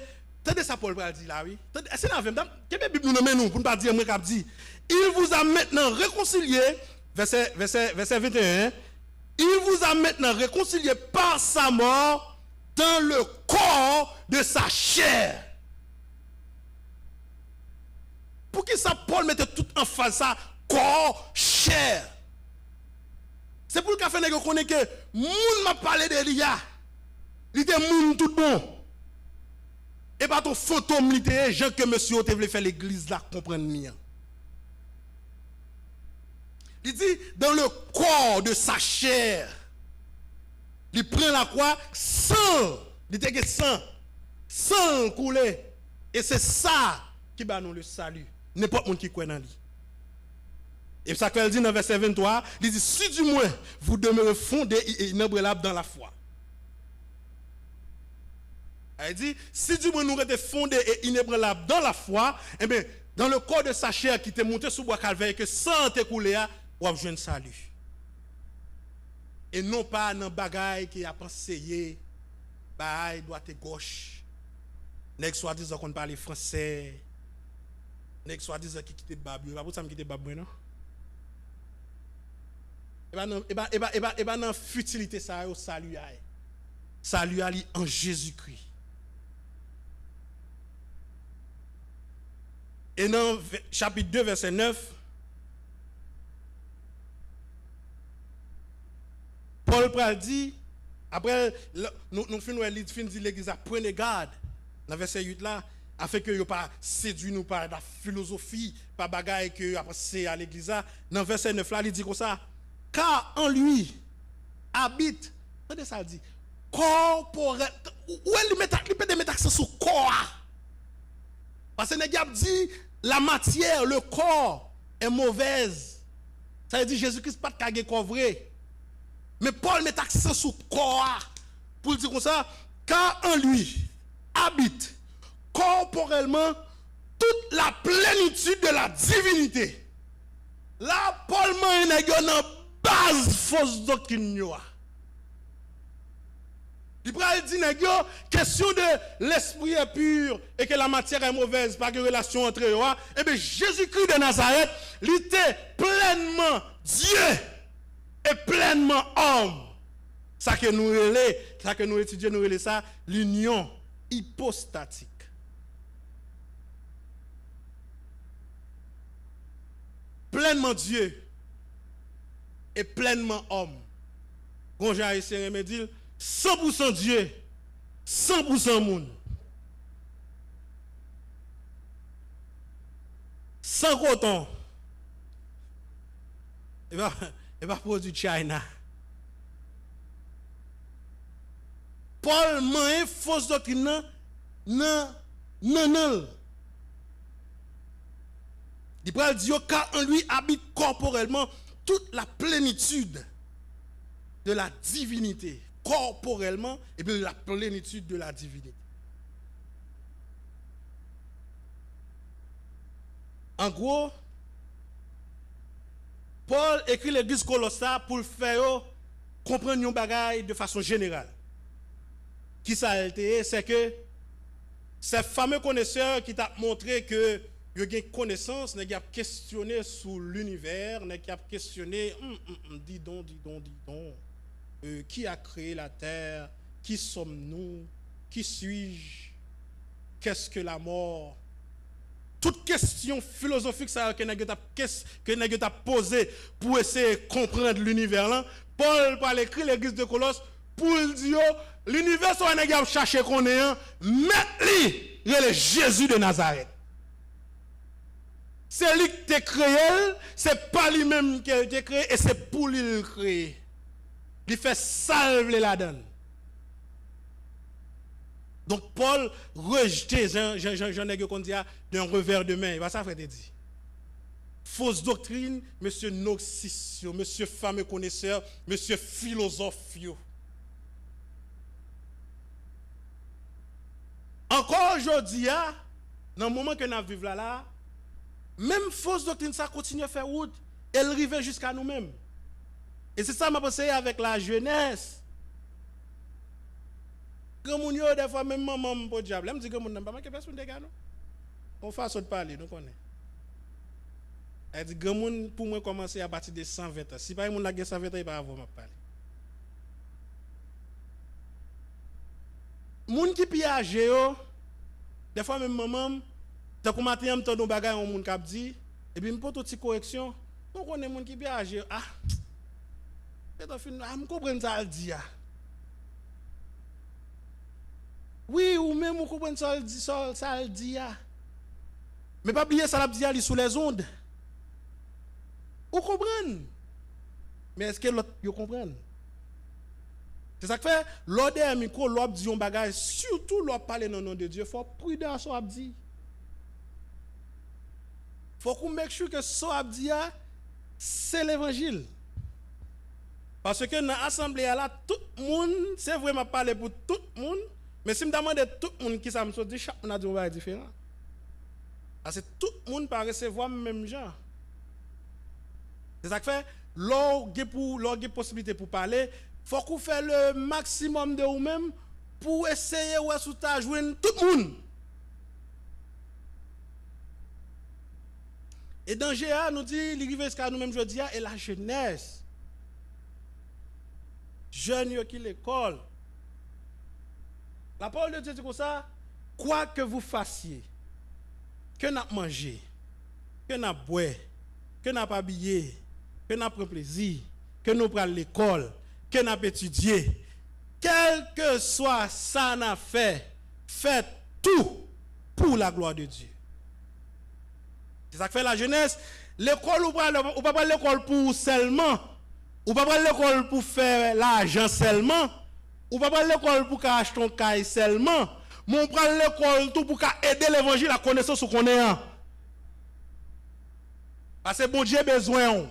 Tenez ça, Paul dit là, oui. C'est la même. Quelle Bible nous nomme nous pour ne pas dire moi qui dit. Il vous a maintenant réconciliés, verset 21, il vous a maintenant réconciliés par sa mort dans le corps de sa chair. Pour qui ça, Paul mettait tout en face ça, corps, chair. C'est pour le café qu'on connaît que moun m'a parlé d'Elia. Il était moun tout bon. Et pas ton fantôme, il était gens que monsieur te voulait faire l'église là, comprendre bien. Il dit, dans le corps de sa chair, il prend la croix, sang, il était sang coulé. Et c'est ça qui va nous le salut. N'importe qui croit dans lui. Et ça qu'elle dit dans verset 23, il dit, si du moins vous demeurez fondés et inébranlables dans la foi. Elle dit, si du moins nous étions fondés et inébranlables dans la foi, eh bien, dans le corps de sa chair qui était monté sous bois calvaire et que sans te couler, on a besoin de salut. Et non pas dans bagaille qui a pensé, bagaille droite et gauche. Nèg soit disant qu'on parle français. Nèg soit disant qui quitte Babou. Pas pour ça me quitte Babou non. Et ben dans futilité ça au salut a. Salut ali en Jésus-Christ. Et dans chapitre 2 verset 9, Paul pral dit, après nous finissons l'église à prenez garde dans verset 8 là, afin que yo pas séduit nous par la philosophie, par bagaille que après c'est à l'église là. Dans verset 9 là, il dit comme ça, car en lui habite, regardez ça dit, corporel. Où il met accent sur corps? Parce que Négab dit, la matière, le corps est mauvaise. Ça veut dire Jésus-Christ pas de kage corps vrai. Mais Paul met accent sur corps pour dire comme ça, car en lui habite corporellement toute la plénitude de la divinité. Là, Paul m'a une base fausse doctrine. Il dit question de l'esprit est pur et que la matière est mauvaise, pas de relation entre eux. Et bien Jésus-Christ de Nazareth, il était pleinement Dieu et pleinement homme. Ça que nous relais, ça que nous étudions, nous relais ça, l'union hypostatique. Pleinement Dieu et pleinement homme. Quand j'ai essayé de me dire 100% Dieu, 100% monde. Sans coton. Et va produire China. Paul m'a fausse doctrine non. Il parle de Dieu car en lui habite corporellement toute la plénitude de la divinité. Corporellement, et bien la plénitude de la divinité. En gros, Paul écrit l'église Colossa pour le faire comprendre une bagaille de façon générale. Qui ça a été, c'est que ces fameux connaisseurs qui t'a montré que il y a une connaissance, il a questionné sur l'univers, il a questionné, dis donc. Qui a créé la terre? Qui sommes-nous? Qui suis-je? Qu'est-ce que la mort? Toute question philosophique que nous avons posée pour essayer de comprendre l'univers là, Paul par écrit l'église de Colosse pour dire l'univers soit un chercher qu'on est un, mais il est Jésus de Nazareth. C'est lui qui t'a créé, c'est pas lui-même qui a été créé et c'est pour lui le créer. Il fait salver la donne. Donc Paul rejeté j'en ai qu'on dit d'un revers de main. Ça fait dit. Fausse doctrine, monsieur Noxisio, monsieur fameux connaisseur, monsieur philosophe. Encore aujourd'hui, dans le moment que nous vivons là, même fausse doctrine ça continue à faire route, elle arrive jusqu'à nous-mêmes. Et c'est ça que je pense avec la jeunesse. Quand on yo des fois même maman pour diable, elle me dit que mon n'a pas personne de gars non. On façon de parler, nous connaît. Elle dit grand monde pour moi commencer à partir de 120 ans. Si pas mon n'a 120 ans, il va avoir parler. Moun qui pi âgé yo, des fois même maman, tant qu'on matin me tande bagay on moun k'ap dit et puis me pose une petite correction. On connaît moun qui pi âgé. Je comprends ça, dit. Oui, ou même vous comprenez ça, ça dit. Mais pas oublier ça, dit sous les ondes. Vous comprenez? Mais est-ce que l'autre, vous comprenez? C'est ça que fait, l'autre est micro, l'autre dit un bagage, surtout l'autre parler dans le nom de Dieu, il faut prudent sur abdi. Il faut qu'on make sure que ce abdi, c'est l'évangile. Parce que dans l'assemblée, là, tout le monde, c'est vraiment parler pour tout le monde, mais si je demande à tout le monde qui ça me dit, chaque monde a dit un bagage différent. Parce que tout le monde peut recevoir le même genre. C'est ça que fait, lorsqu'il y a possibilité pour parler, il faut qu'on fasse le maximum de vous-même pour essayer de joindre tout le monde. Et dans GA, nous dit, l'arrivée jusqu'à nous-mêmes, je dis, et la jeunesse. Jeunes qui l'école. La parole de Dieu dit comme ça, quoi que vous fassiez, que n'a mangé, que n'a boire, que n'a pas habillé, que n'a pris plaisir, que nous prenons l'école, que n'a étudié, quel que soit ça n'a fait, faites tout pour la gloire de Dieu. C'est ça que fait la jeunesse. L'école ou pas l'école pour seulement Ou pas prendre l'école pour faire l'argent seulement. Ou pas prendre l'école pour acheter ton caille seulement. Mais on prend l'école tout pour aider l'évangile à connaître ce qu'on est. Parce que bon Dieu a besoin.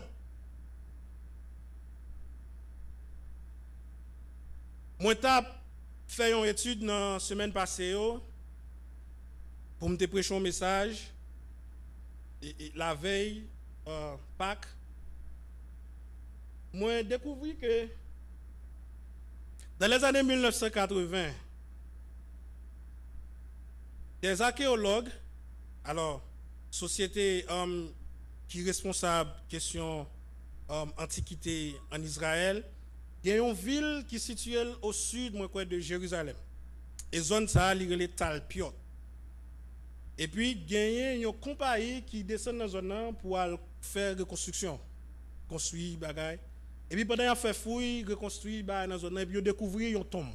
Moi, j'ai fait une étude dans la semaine passée pour me prêcher un message. Et la veille, Pâques, moi, j'ai découvert que dans les années 1980, des archéologues, alors, société qui est responsable de question antiquité en Israël, il y a une ville qui est située au sud de Jérusalem. Et zone ça, il y a Talpiot. Et puis, il y a une compagnie qui descend dans la zone pour faire reconstruction, construire des bagages. Et puis, pendant qu'il fait fouille, reconstruire dans la zone, et puis, il découvre une tombe.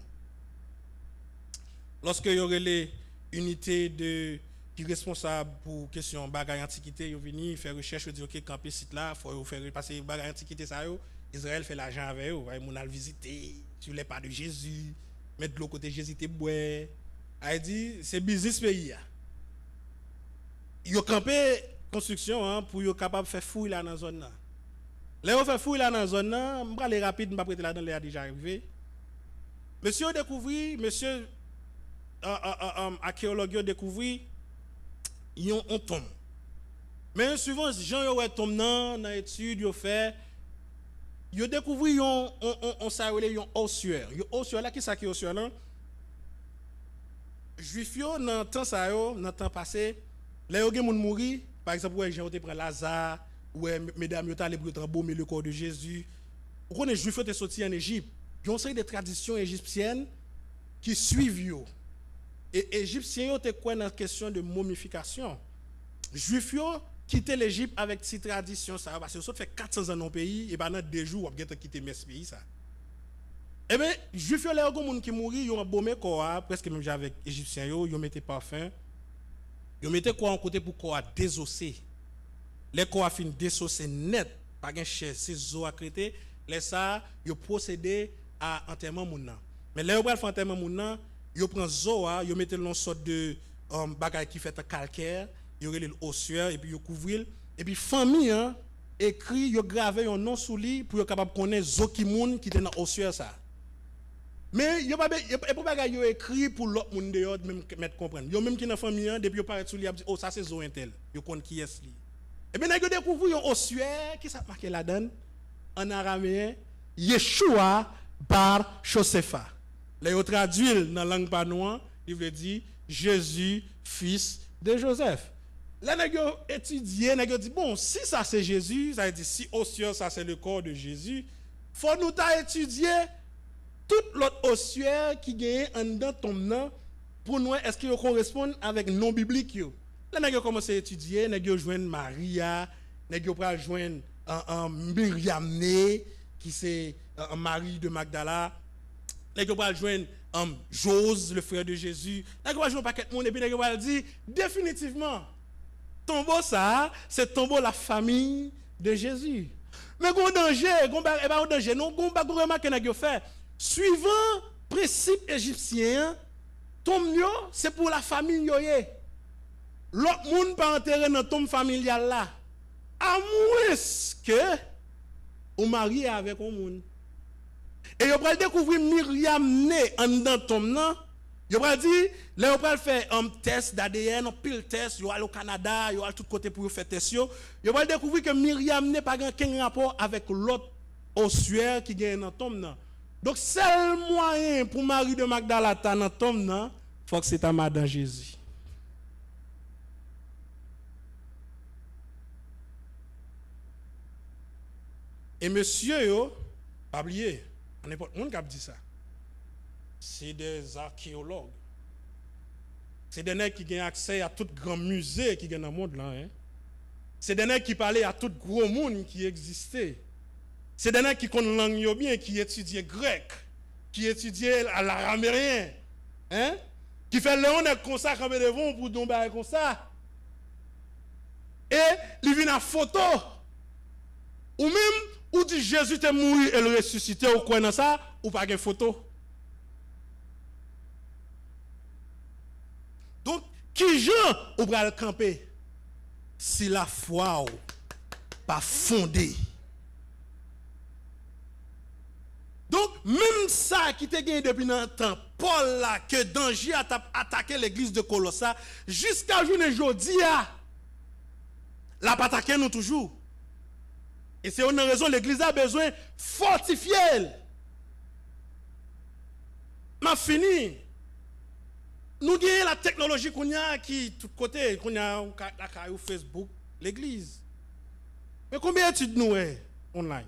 Lorsque il y aurait les unités qui sont responsables pour question bagages antiquité, ils viennent faire recherche, ils disent OK, camper site là, il faut faire passer bagages antiquité ça. Israël fait l'argent avec eux, ils allent visiter sur les pas de Jésus, mettre de l'autre côté Jésus te boire. Il dit c'est business pays. Ils ont campé construction pour être capable de faire fouille là dans la zone. Là, on fait fouille là dans la zone, je vais aller rapide, je ne vais pas prêter là dans l'air déjà arrivé. Monsieur a découvert, monsieur archéologue a découvert, ils ont une tombe. Mais souvent, les gens qui ont tombe dans l'étude, ils ont fait. Ils ont découvert un ossuaire. Un ossuaire là, qui est qui ossuaire là? Juifs, dans le temps dans le temps passé, là, ils ont mouru. Par exemple, les gens ont pris Lazare, ou mesdames, ils ont allé pour embaumer le corps de Jésus. Vous connaissez, les Juifs sont sortis en Égypte. Ils ont des traditions égyptiennes qui suivent. Et les Égyptiens ont quoi dans la question de momification. Les Juifs quitter l'Égypte avec ces traditions ça parce que ça fait 400 ans dans le pays et pendant 2 jours on va quitter mes pays ça. Eh bien, Juifs les gens qui mourent, ils ont embaumé corps presque même avec égyptiens ils mettaient parfum. Ils mettaient quoi en côté pour corps désossé. Les corps fin désossé net, pas gain chair, c'est os accrété, les ça, ils procédé à enterrement moun nan. Mais là ils faire enterrement moun nan, ils prend zoa, ils mettaient une sorte de bagaille qui fait en calcaire. Ils ont les ossuaires et puis ils couvrent et puis famille écrit ils gravé un nom sous lui pour être capable connaître Zokimoun qui était dans ossuaire ça. Mais il pas bagaille yo écrit pour l'autre monde dehors même mettre comprendre. Yo même qui dans famille depuis yo paraît sous lui dit oh ça c'est Zo intel. Yo connaît qui est lui. Et bien ils découvert un ossuaire qui ça marqué là-dedans en araméen Yeshua bar Josepha. Là yo traduit dans langue panois, il veut dire Jésus fils de Joseph. Là, nous avons étudié, nous avons dit, bon, si ça c'est Jésus, ça veut dire si ossuaire, ça c'est le corps de Jésus, il faut nous étudier toute l'autre ossuaire qui gagne en dedans tombe pour nous, est-ce qu'il correspond avec non biblique. Là, nous avons commencé à étudier, nous avons joindre Maria, nous avons joindre Myriam qui c'est Marie de Magdala, nous avons joindre Jose, le frère de Jésus, nous avons joindre un paquet de monde et puis nous avons dit, définitivement, tombeau ça, c'est tombeau la famille de Jésus. Mais gon danger, danger, non gon ba remarque n'a fait. Suivant principe égyptien, tombe c'est pour la famille yoyé. L'autre monde pas enterrer dans tombe familial là. À moins que ou marié avec un monde. Et vous allez découvrir Myriam né en dans tombe là. Yo pral di, là yo pral faire un test d'ADN, un pile test, yo al au Canada, yo al tout côté pour faire test yo. Yo pral découvrir que Myriam n'est pas aucun rapport avec l'autre ossuaire qui gagne dans tombe nan. Donc seul moyen pour Marie de Magdala ta dans tombe nan, faut que c'est ta madame Jésus. Et monsieur yo, pas oublier, n'importe monde qui a dit ça. C'est des archéologues. C'est des gens qui ont accès à tout grand musée qui est dans le monde là. C'est des gens qui parlaient à tout gros monde qui existait. C'est des gens qui connaissent la langue bien, qui étudient grec, qui étudient l'araméen. Qui fait le on est comme ça comme devant pour tomber comme ça. Et il vient en photo. Ou même ou dit si Jésus était mort et le ressuscité, ou quoi dans ça, ou pas de photo. Donc, qui Jean ou va le camper si la foi ou pas fondée. Donc, même ça qui te gagné depuis longtemps, Paul là, que danger a attaqué l'église de Colossa, jusqu'à aujourd'hui, la pas attaqué nous toujours. Et c'est une raison l'église a besoin de fortifier. M'a fini. Nous avons la technologie qu'on a qui tout côté, qu'on a la Facebook, l'église. Mais combien d'études nous avons online?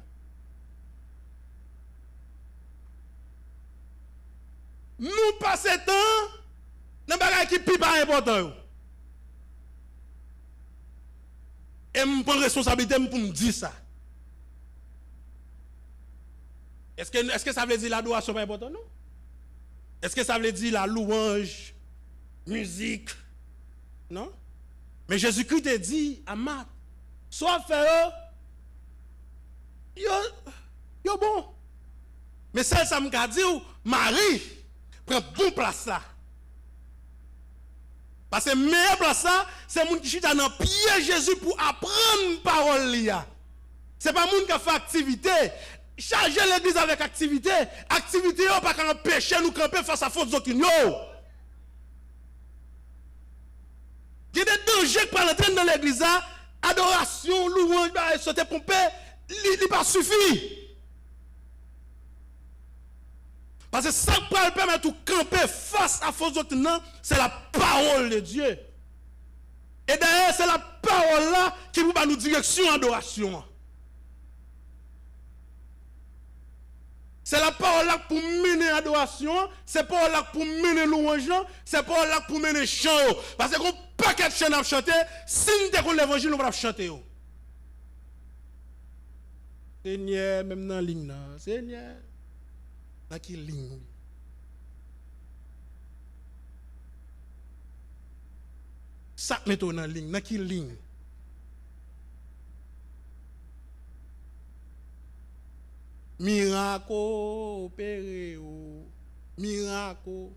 Nous passons temps dans des bagages qui ne pas important. Et je prends responsabilité pour me dire ça. Est-ce que ça veut dire l'adoration pas important, non? Est-ce que ça veut dire la louange, musique? Non? Mais Jésus-Christ a dit à Marc, soit fait, yo bon. Mais ça me dit, Marie, prend bon place là. Parce que meilleure place là, c'est les gens qui sont dans le pied Jésus pour apprendre la parole. Ce n'est pas les gens qui font activité. Charger l'église avec activité. Activité, on pas empêcher nous camper face à faute d'aucune. Il y a des dangers qui parlent dans l'église. Adoration, louange, sauter pomper, il n'a pas suffi. Parce que ça qui peut permettre de camper face à fausse doctrine, c'est la parole de Dieu. Et d'ailleurs, c'est la parole là qui vous va nous direction en adoration. C'est la parole là pour mener l'adoration, c'est la parole là pour mener louange, c'est la parole là pour mener chant. Parce que qu'on paquet de chants à chanter, si nous avons l'évangile, nous va chanter. Seigneur, même dans la ligne, Seigneur. Dans quelle ligne? Ça met dans la ligne. Dans quelle ligne? Miracle, opéré, miracle.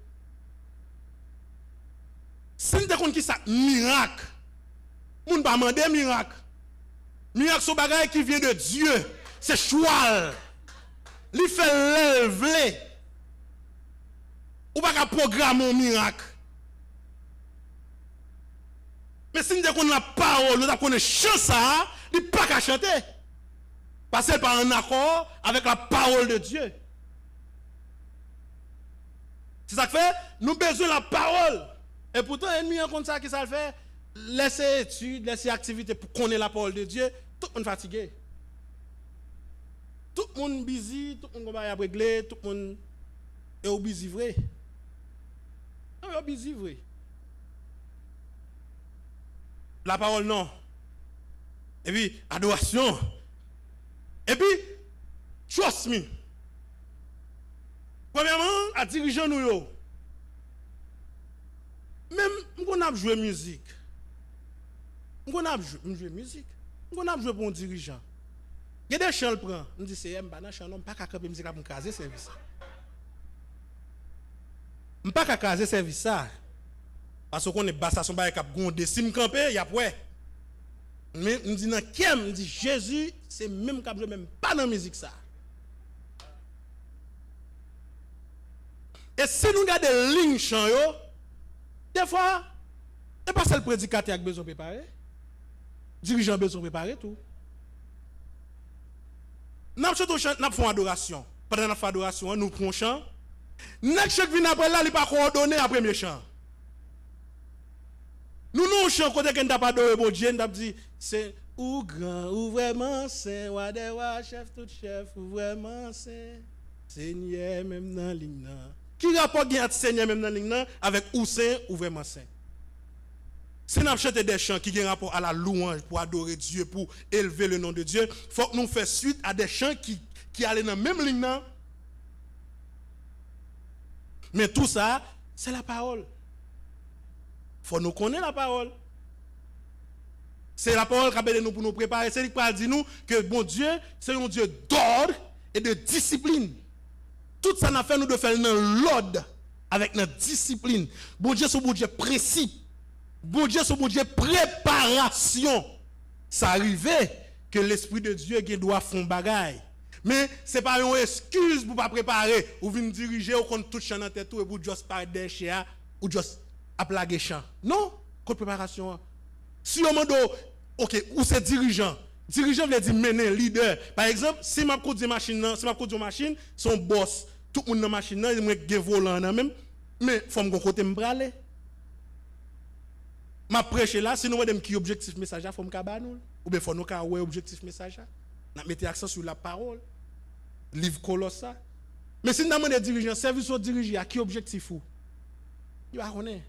Si nous avons qui ça? Miracle. Nous ne pas demander miracle. Miracle, c'est un bagage qui vient de Dieu. C'est choix. Il fait l'élève. Ou pas programmer un miracle. Mais si nous avons la parole, nous avons chance, il n'y a pas qu'à chanter. Parce qu'elle pas en accord avec la parole de Dieu. C'est ça que fait, nous avons besoin de la parole. Et pourtant, l'ennemi comme ça qui ça le fait, laisser études, laisser activités pour connaître la parole de Dieu, tout le monde fatigué. Tout le monde busy, tout le monde va régler, tout le monde est busy vrai. Non, est busy vrai. La parole non. Et puis, adoration. Et puis, trust me. Premièrement, à dirigeant nous. Même, on a joué musique. On a joué musique. On a joué pour un dirigeant. Il y a des chants qui prennent. On dit, c'est un banan chant, pas qu'à camper musique pour caser service. Je ne pas qu'à caser service ça. Parce qu'on est bas, ça son bail cap gondé. Si me camper, il y a ouais. Mais on dit dans quel on dit Jésus, c'est même cap même pas dans la musique ça. Et si nous regardons les lignes chant yo, des fois, c'est pas seul prédicateur qui a besoin de préparer. Dirigeant a besoin de préparer tout. Nous faisons adoration. Pendant la adoration, nous prenons chant. Next chant qui vient après là, il n'est pas coordonné à premier chant. Nous nous chant côté qu'on n'a pas adoré bon Dieu, nous dit c'est ou grand ou vraiment saint, wa de wa chef tout chef ou vraiment saint. Seigneur même dans ligne. Qui rapport gagne Seigneur même dans ligne avec ou saint ou vraiment saint? Si nous chantons des chants qui ont rapport à la louange pour adorer Dieu, pour élever le nom de Dieu, il faut que nous fassions suite à des chants qui allaient dans la même ligne. Mais tout ça, c'est la parole. Il faut nous connaître la parole. C'est la parole qui a nous pour nous préparer. C'est lui qui a dit nous que bon Dieu, c'est un Dieu d'ordre et de discipline. Tout ça n'a fait nous de faire dans l'ordre avec notre discipline. Bon Dieu, c'est un bon Dieu précis. Bon Dieu, c'est un bon Dieu préparation. Ça arrivait que l'Esprit de Dieu doit faire bagaille. Mais ce n'est pas une excuse pour ne pas préparer. Ou venir diriger ou qu'on touche dans tête et pour juste parler des chiens ou juste applaguer champ. Non, contre préparation. Si on demande, ok, ou c'est dirigeant. Dirigeant veut dire mener, leader. Par exemple, si je conduis une machine, son boss, tout le monde dans la machine, il me dit volant même. Mais il faut que côté me braler. Ma prêche là, si nous avons qui objectif message, il faut me cabanou. Ou bien il faut nous avoir objectif message. Nous mettons accent sur la parole. Livre colossal. Mais si nous avons des dirigeants, service au dirigeant, à qui objectif ou? Il va connaître.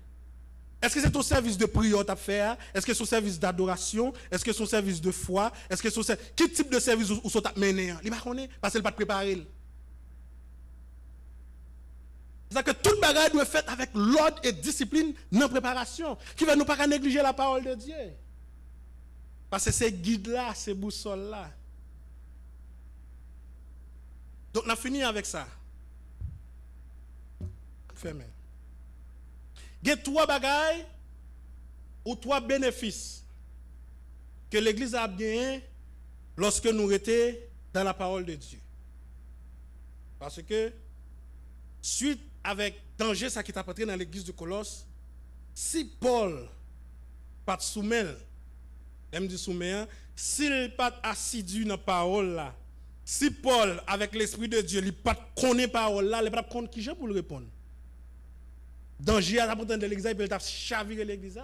Est-ce que c'est ton service de prière à faire? Est-ce que c'est ton service d'adoration? Est-ce que c'est ton service de foi? Est-ce que c'est quel type de service ou sont mené? Il va connaître parce qu'il pas préparé. C'est-à-dire que toute bagarre doit être faite avec l'ordre et discipline non préparation. Qui va nous pas négliger la parole de Dieu. Parce que ces guides-là, ces boussoles-là. Donc, on a fini avec ça. Fermez. Il y a 3 bagailles ou 3 bénéfices que l'Église a gagné lorsque nous étions dans la parole de Dieu. Parce que, suite avec danger, ça qui est apporté dans l'Église de Colosse, si Paul pas de soumettre, elle me dit soumettre, s'il n'est pas assidu dans la parole là, si Paul, avec l'Esprit de Dieu, il n'a pas connaît la parole là, il n'a pas connaît qui j'ai pour le répondre. Danger à l'apportant de l'Église, il a chaviré l'Église.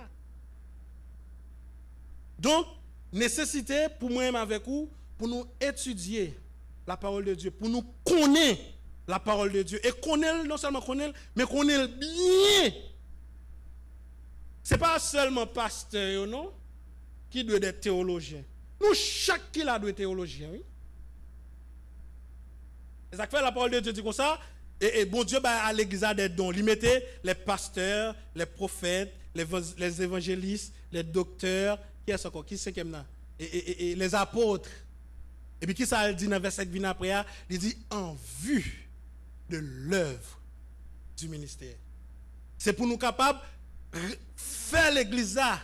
Donc, nécessité pour moi-même avec vous, pour nous étudier la parole de Dieu, pour nous connaître la parole de Dieu. Et connaître, non seulement connaître, mais connaître bien. Ce n'est pas seulement pasteur, non, qui doit être théologien. Nous, chaque qui là doit être théologien, oui. C'est ça que fait la parole de Dieu dit comme ça. Et bon Dieu, bah, à l'église a des dons. Il mettait les pasteurs, les prophètes, les évangélistes, les docteurs, qui est encore, qui c'est qui est là? Et les apôtres. Et puis qui ça dit dans le verset qui vient après? Il dit en vue de l'œuvre du ministère. C'est pour nous capables de faire l'église là.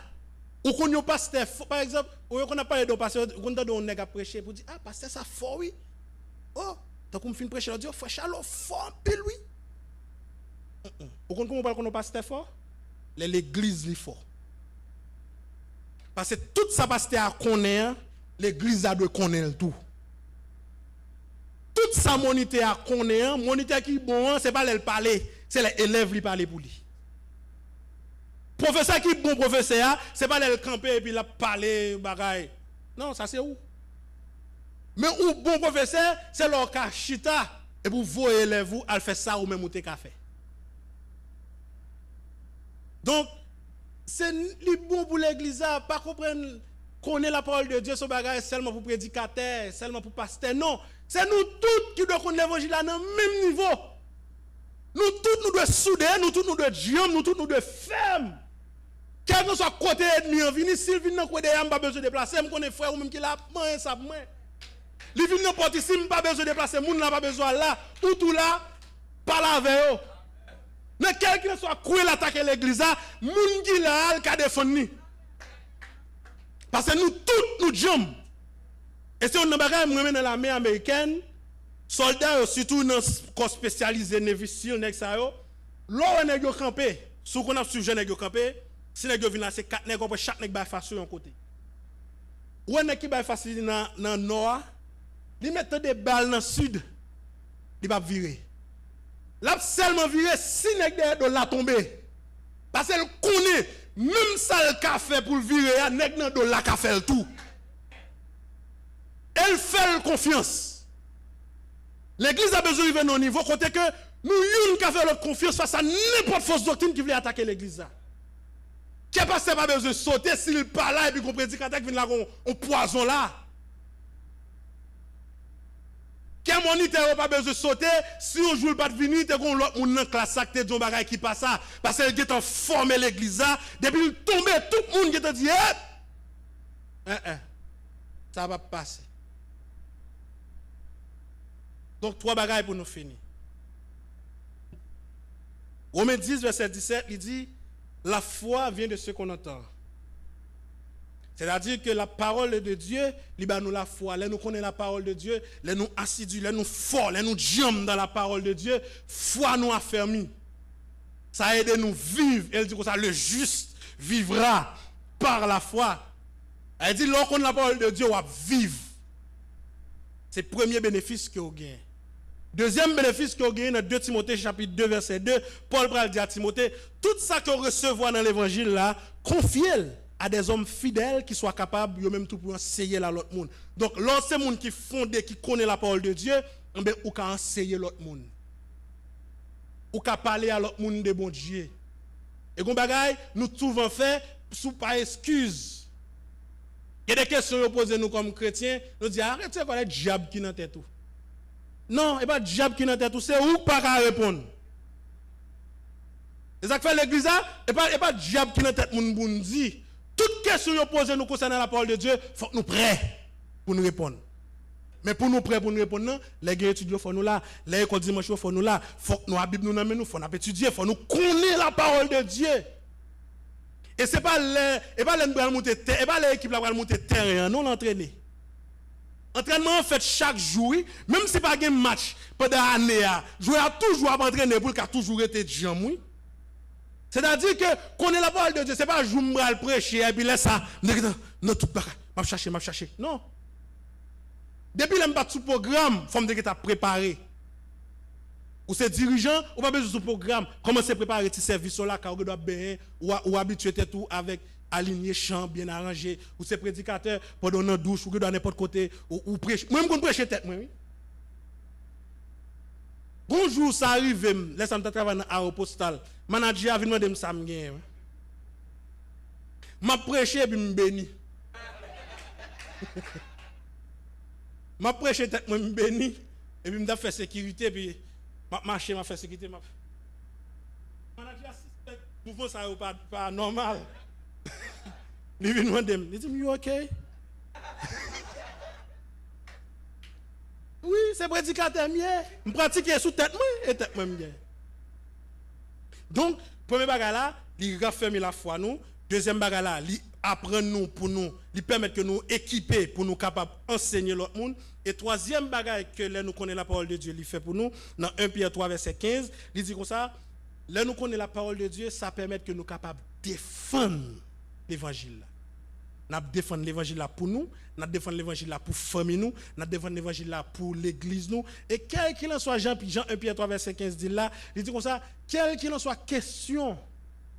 Ou qu'on y a pasteur, par exemple, ou qu'on a parlé de pasteur, qu'on a donné un prêcher pour dire, ah, pasteur, ça fort, oui. Oh, tant qu'on finit prêcher, on dit, oh, frère Charles, fort, pile, oui. Ou qu'on parle qu'on a pasteur fort? L'église est fort. Parce que tout ça pasteur à connaître, l'église a de connaître tout. Toute sa monité à connaître, monité qui est bon, ce n'est pas le parler, c'est les élèves qui parlent pour lui. Professeur qui est bon professeur, ce n'est pas le camper et puis la parler, bagaille. Non, ça c'est où? Mais où bon professeur, c'est leur cas chita. Et vous voyez élèves, vous, à faire ça ou même ou te café. Donc, c'est bon pour l'église, pas comprendre, connaître la parole de Dieu, ce bagaille seulement pour prédicateur, seulement pour pasteur. Non, c'est nous tous qui devons connaître l'évangile à un même niveau. Nous tous, nous devons souder, nous tous, nous devons dire, nous tous, nous devons ferme. Quel que soit côté ennemi, s'il vient dans côté ennemi, pas besoin de déplacer, je connais frère ou même qui l'a moins ça moins. Il vient n'importe ici, pas besoin de déplacer, moun n'a pas besoin là, tout là, parle avec eux. Mais quel que soit quoi l'attaquer l'église, moun qui là, il ka défendre. Parce que nous tous nous jambes. Et si on a bagay moi dans l'armée américaine, soldats surtout dans corps spécialisé Navy SEAL nek ça yo, là on est campé, sous qu'on a sur jeune nèg campé. Si les gens viennent là, c'est 4 nègres, pour chaque nègre va faire sur un côté. Ou un nègre qui va faire dans le nord, ils mettent des balles dans le sud, ils vont virer. Là, seulement virer, si nègre de la tomber. Parce qu'elle connaît, même ça le café pour virer, nègre de la café le tout. Elle fait confiance. L'église a besoin de venir au niveau, côté que nous, nous avons fait confiance face à n'importe fausse doctrine qui voulait attaquer l'église. Qui n'a pas besoin de sauter s'il pas là et puis qu'on prédicateur qui vient là, on poison là. Qui a moniteur n'a pas besoin de sauter si on joue pas de venir, t'es qu'on l'autre monde dans classe qui te dit bagay qui passe ça parce qu'elle est en formé l'église là, depuis il tombe tout le monde qui te dit Ça va passer. Donc, 3 bagailles pour nous finir. Romains 10, verset 17, il dit, la foi vient de ce qu'on entend. C'est-à-dire que la parole de Dieu, il nous la foi. Là, nous connaissons la parole de Dieu, là, nous assidus, là, nous forts, là, nous jambes dans la parole de Dieu, foi nous affermit. Ça aide nous vivre. Elle dit comme ça, le juste vivra par la foi. Elle dit, lorsqu'on a la parole de Dieu, on va vivre. C'est le premier bénéfice que vous gagnez. Deuxième bénéfice que vous gagnez dans 2 Timothée chapitre 2 verset 2, Paul va dire à Timothée, tout ça que vous recevez dans l'évangile là, confiez-le à des hommes fidèles qui soient capables, eux même tout pour enseigner à l'autre monde. Donc, lorsque monde qui fondé, qui connaît la parole de Dieu, on peut enseigner l'autre monde. Ou qu'à parler à l'autre monde de bon Dieu. Et qu'on bagaille, nous souvent fait sous pas excuse. Il y a des questions que posées nous comme chrétiens, nous disons arrêtez de parler de diable qui dans tête tout. Non, et pas diable qui dans tête tout, c'est où pas qu'à répondre. Et ça fait l'église et pas diable qui dans tête moun dit. Toute question que posées nous concernant la parole de Dieu, faut que nous prêts pour nous répondre. Mais pour nous prêts pour nous répondre, non, les gars étudiants faut nous là, les écoles dimanche faut nous là, faut que nous la Bible nous dans nous, faut nous étudier, faut nous connaître la parole de Dieu. Et c'est pas les bras monter terre, et pas l'équipe la bras monter terrain, non l'entraîner. Entraînement fait chaque jour, même si pas un match pendant l'année, jouer a toujours à entraîner pour qu'il toujours été jam. C'est-à-dire que connaître la parole de Dieu, c'est pas jouer le prêcher et puis laisse ça, non tout pas, m'a chercher. Non. Depuis l'en pas sous programme, faut me dire que tu as préparé. Ou c'est dirigeant, ou pas besoin de programme. Comment c'est préparer tes services là, car on doit bien, ou habituer tout avec aligné champ bien arrangé, ou c'est prédicateur pendant une douche, ou que dans n'importe côté, ou prêcher. Moi, je prêcher tête, moi, oui. Bonjour, ça arrive, laisse-moi travailler dans l'aéropostale. Manager a venu demander ça me gagne. M'a prêché et puis me béni. M'a prêché tête moi me béni et puis m'a fait sécurité puis m'a marché m'a fait sécurité m'a manager assistant mouvement ça pas normal. Il vient demander, il dit you okay? Oui, c'est prédicateur mien. Je pratique sous tête moi et tête moi bien. Donc, premier bagage là, il raffermit la foi nous. Deuxième bagage là, il apprend nous pour nous, il permet que nous équiper pour nous capables d'enseigner l'autre monde. Et troisième bagage que là nous connaissons la parole de Dieu, il fait pour nous dans 1 Pierre 3 verset 15, il dit comme ça, là nous connaissons la parole de Dieu, ça permet que nous capables de défendre l'évangile là. Nous défendre l'évangile là pour nous, nous défendre l'évangile là pour famille nous, nous défendre l'évangile là pour l'église nous. Et quel qu'il en soit, Jean 1 Pierre 3 verset 15 dit là, il dit comme ça, quel qu'il en soit question,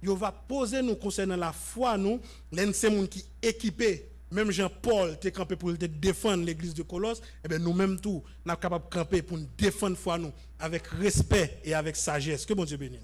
il va poser nous concernant la foi nous, l'un de ces gens qui équipés, même Jean-Paul t'es campé pour défendre l'église de Colosse, et bien nous-mêmes tout, nous sommes capables de camper pour défendre la foi nous avec respect et avec sagesse. Que bon Dieu bénisse.